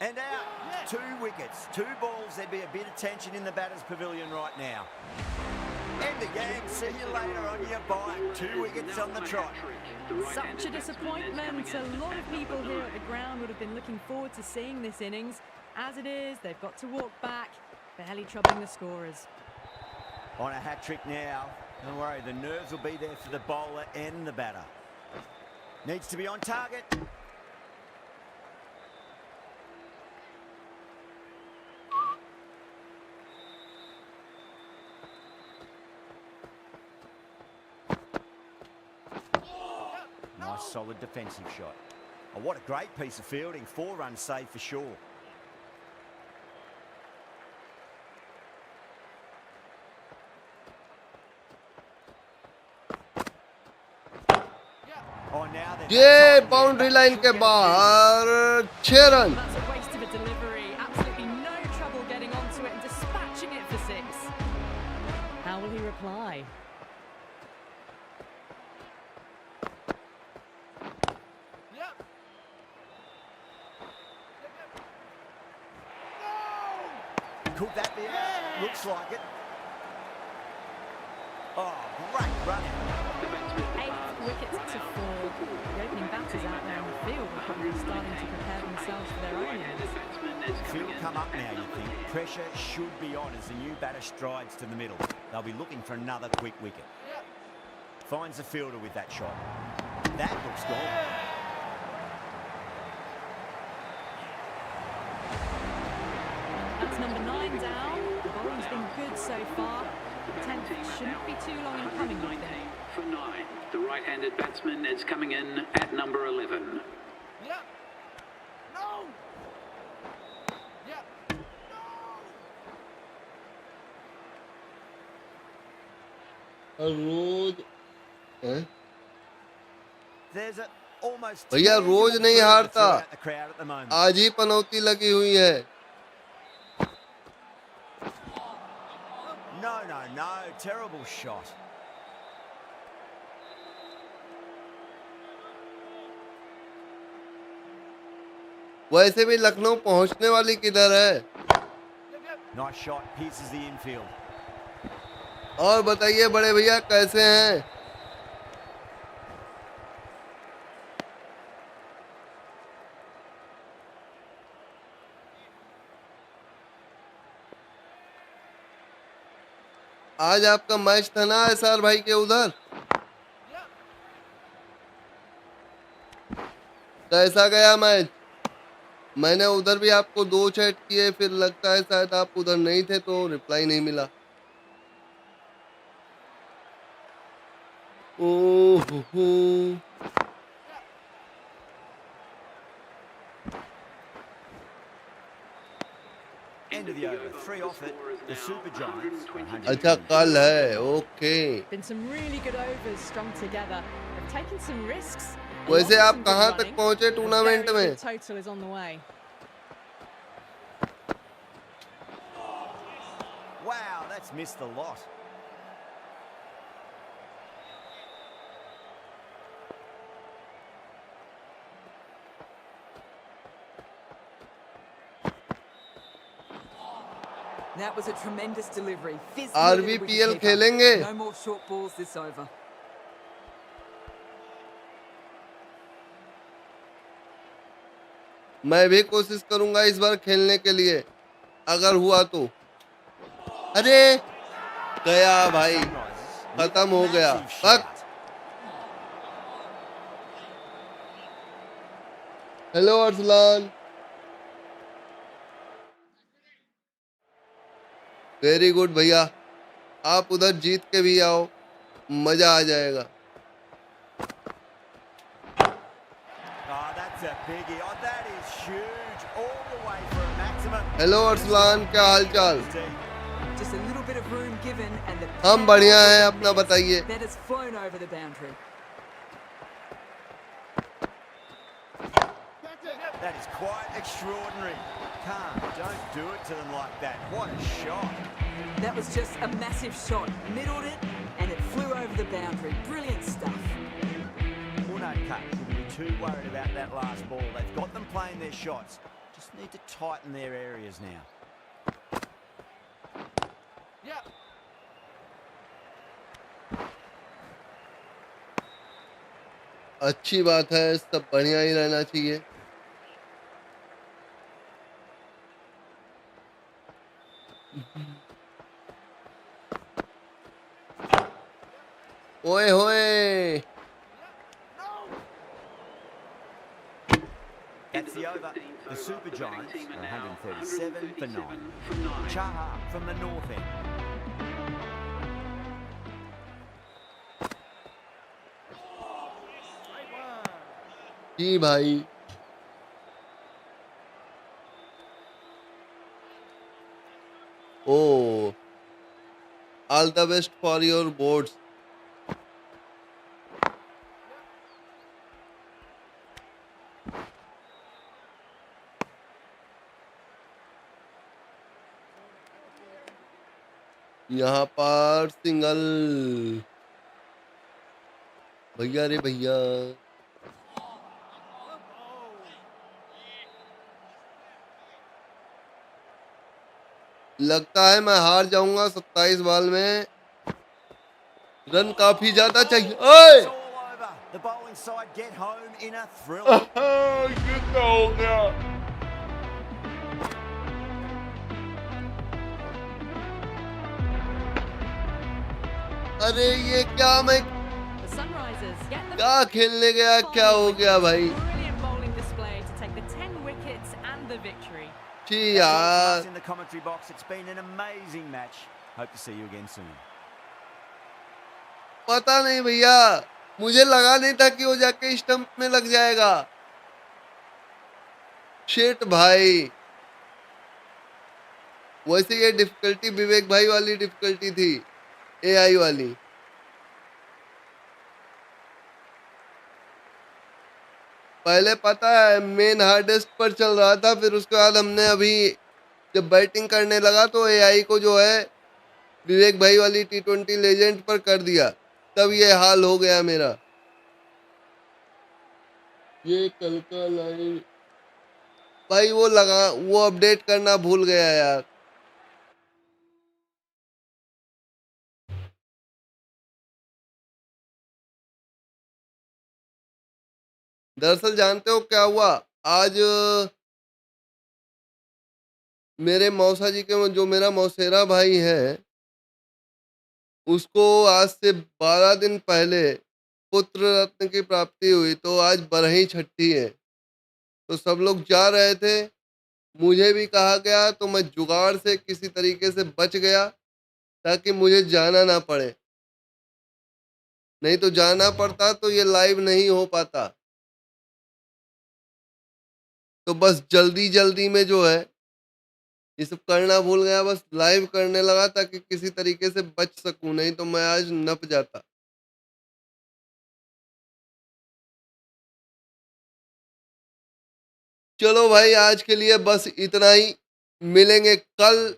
And out. 2 wickets, 2 balls. There'd be a bit of tension in the batter's pavilion right now. End the game. See you later on your bike. 2 wickets on the trot. Such a disappointment. A lot of people here at the ground would have been looking forward to seeing this innings. As it is, they've got to walk back, barely troubling the scorers. On a hat-trick now. Don't worry, the nerves will be there for the bowler and the batter. Needs to be on target. solid defensive shot. Oh, what a great piece of fielding. 4 runs saved for sure. Oh, now they're ये boundary line के बाहर 6 run. That's a waste of a delivery. Absolutely no trouble getting onto it and dispatching it for 6. How will he reply? Could that be out? Looks like it. Oh, great run out. 8 wickets to fall. The opening batters out there in the field are probably starting to prepare themselves for their own innings. Field come up now, you think. Pressure should be on as the new batter strides to the middle. They'll be looking for another quick wicket. Finds the fielder with that shot. That looks gone. That's number 9 down. The bowling's been good so far. 10th shouldn't be too long in coming, I think. For 9, the right-handed batsman is coming in at number 11. रोज There's a almost भैया रोज नहीं हारता, throughout the crowd at the moment. आज ही पनौती लगी हुई है. No, no, no. Terrible shot. वैसे भी लखनऊ पहुंचने वाली किधर है? Nice shot. Pierces the infield. और बताइए बड़े भैया कैसे हैं? आज आपका मैच था ना एसआर भाई के उधर? कैसा गया मैच? मैंने उधर भी आपको 2 चैट किए, फिर लगता है शायद आप उधर नहीं थे तो रिप्लाई नहीं मिला. ओहो, End of the over. 3 off it. The Super Giants. अच्छा कल है. Okay. Been some really good overs strung together. They've taken some risks. वैसे आप कहां तक पहुंचे टूर्नामेंट में? Total is on the way. Wow, that's missed a lot. That was a tremendous delivery. RBPL खेलेंगे? No more short balls this over. मैं भी कोशिश करूंगा इस बार खेलने के लिए, अगर हुआ तो. अरे गया भाई, खत्म हो गया. हेलो अरसलान. वेरी गुड भैया, आप उधर जीत के भी आओ, मजा आ जाएगा. हेलो अरसलान, क्या हाल चाल? हम बढ़िया हैं, अपना बताइए. That is quite extraordinary. Calm, don't do it to them like that. What a shot. That was just a massive shot. Middled it and it flew over the boundary. Brilliant stuff. Well, no cut. Shouldn't be too worried about that last ball. They've got them playing their shots. Just need to tighten their areas now. अच्छी बात है, सब बढ़िया ही रहना चाहिए. ओए होए. That's the over. The Super Giants are 137 for 9. Chhavi from the north end. जी भाई। ओ, all the best for your boards. यहाँ पर सिंगल। भैया रे भैया, लगता है मैं हार जाऊंगा 27 बॉल में। रन काफी ज्यादा चाहिए। ओए It's all over. The bowling side get home in a thriller. ये क्या हो गया? अरे ये क्या, मैं The Sunrisers get the क्या खेलने गया, क्या हो गया भाई? brilliant bowling display to take the 10 wickets and the victory. छी That's all from us यार, in the commentary box. It's been an amazing match. Hope to see you again soon. पता नहीं भैया, मुझे लगा नहीं था कि वो जाके स्टंप में लग जाएगा। शिट भाई। वैसे ये डिफिकल्टी विवेक भाई वाली डिफिकल्टी थी, एआई वाली। पहले पता है मेन हार्डेस्ट पर चल रहा था, फिर उसके बाद हमने अभी जब बैटिंग करने लगा तो एआई को जो है विवेक भाई वाली T20 लेजेंड पर कर दिया, तब ये हाल हो गया मेरा। ये कल का लाइन भाई वो लगा, वो अपडेट करना भूल गया यार। दरअसल जानते हो क्या हुआ आज? मेरे मौसा जी के जो मेरा मौसेरा भाई है, उसको आज से 12 दिन पहले पुत्र रत्न की प्राप्ति हुई, तो आज बरही छठी है। तो सब लोग जा रहे थे, मुझे भी कहा गया, तो मैं जुगाड़ से किसी तरीके से बच गया ताकि मुझे जाना ना पड़े। नहीं तो जाना पड़ता तो ये लाइव नहीं हो पाता। तो बस जल्दी जल्दी में जो है ये सब करना भूल गया, बस लाइव करने लगा ताकि किसी तरीके से बच सकूं, नहीं तो मैं आज नप जाता। चलो भाई, आज के लिए बस इतना ही। मिलेंगे कल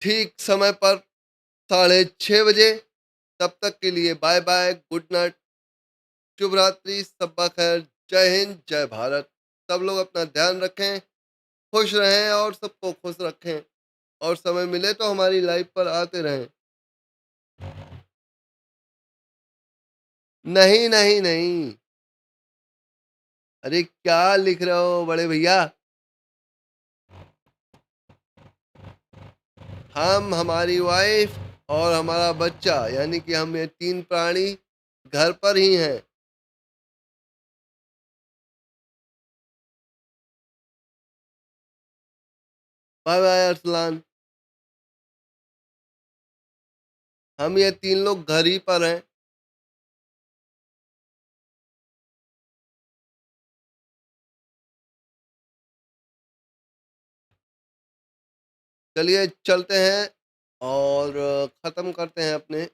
ठीक समय पर 6:30 बजे। तब तक के लिए बाय बाय, गुड नाइट, शुभ रात्रि, सब्बा खैर, जय हिंद, जय भारत। सब लोग अपना ध्यान रखें, खुश रहें और सबको खुश रखें, और समय मिले तो हमारी लाइफ पर आते रहें। नहीं नहीं नहीं, अरे क्या लिख रहे हो बड़े भैया? हम, हमारी वाइफ और हमारा बच्चा, यानी कि हम ये 3 प्राणी घर पर ही हैं। Bye bye Arsalan. हम ये 3 लोग घर ही पर हैं। चलिए चलते हैं और ख़त्म करते हैं अपने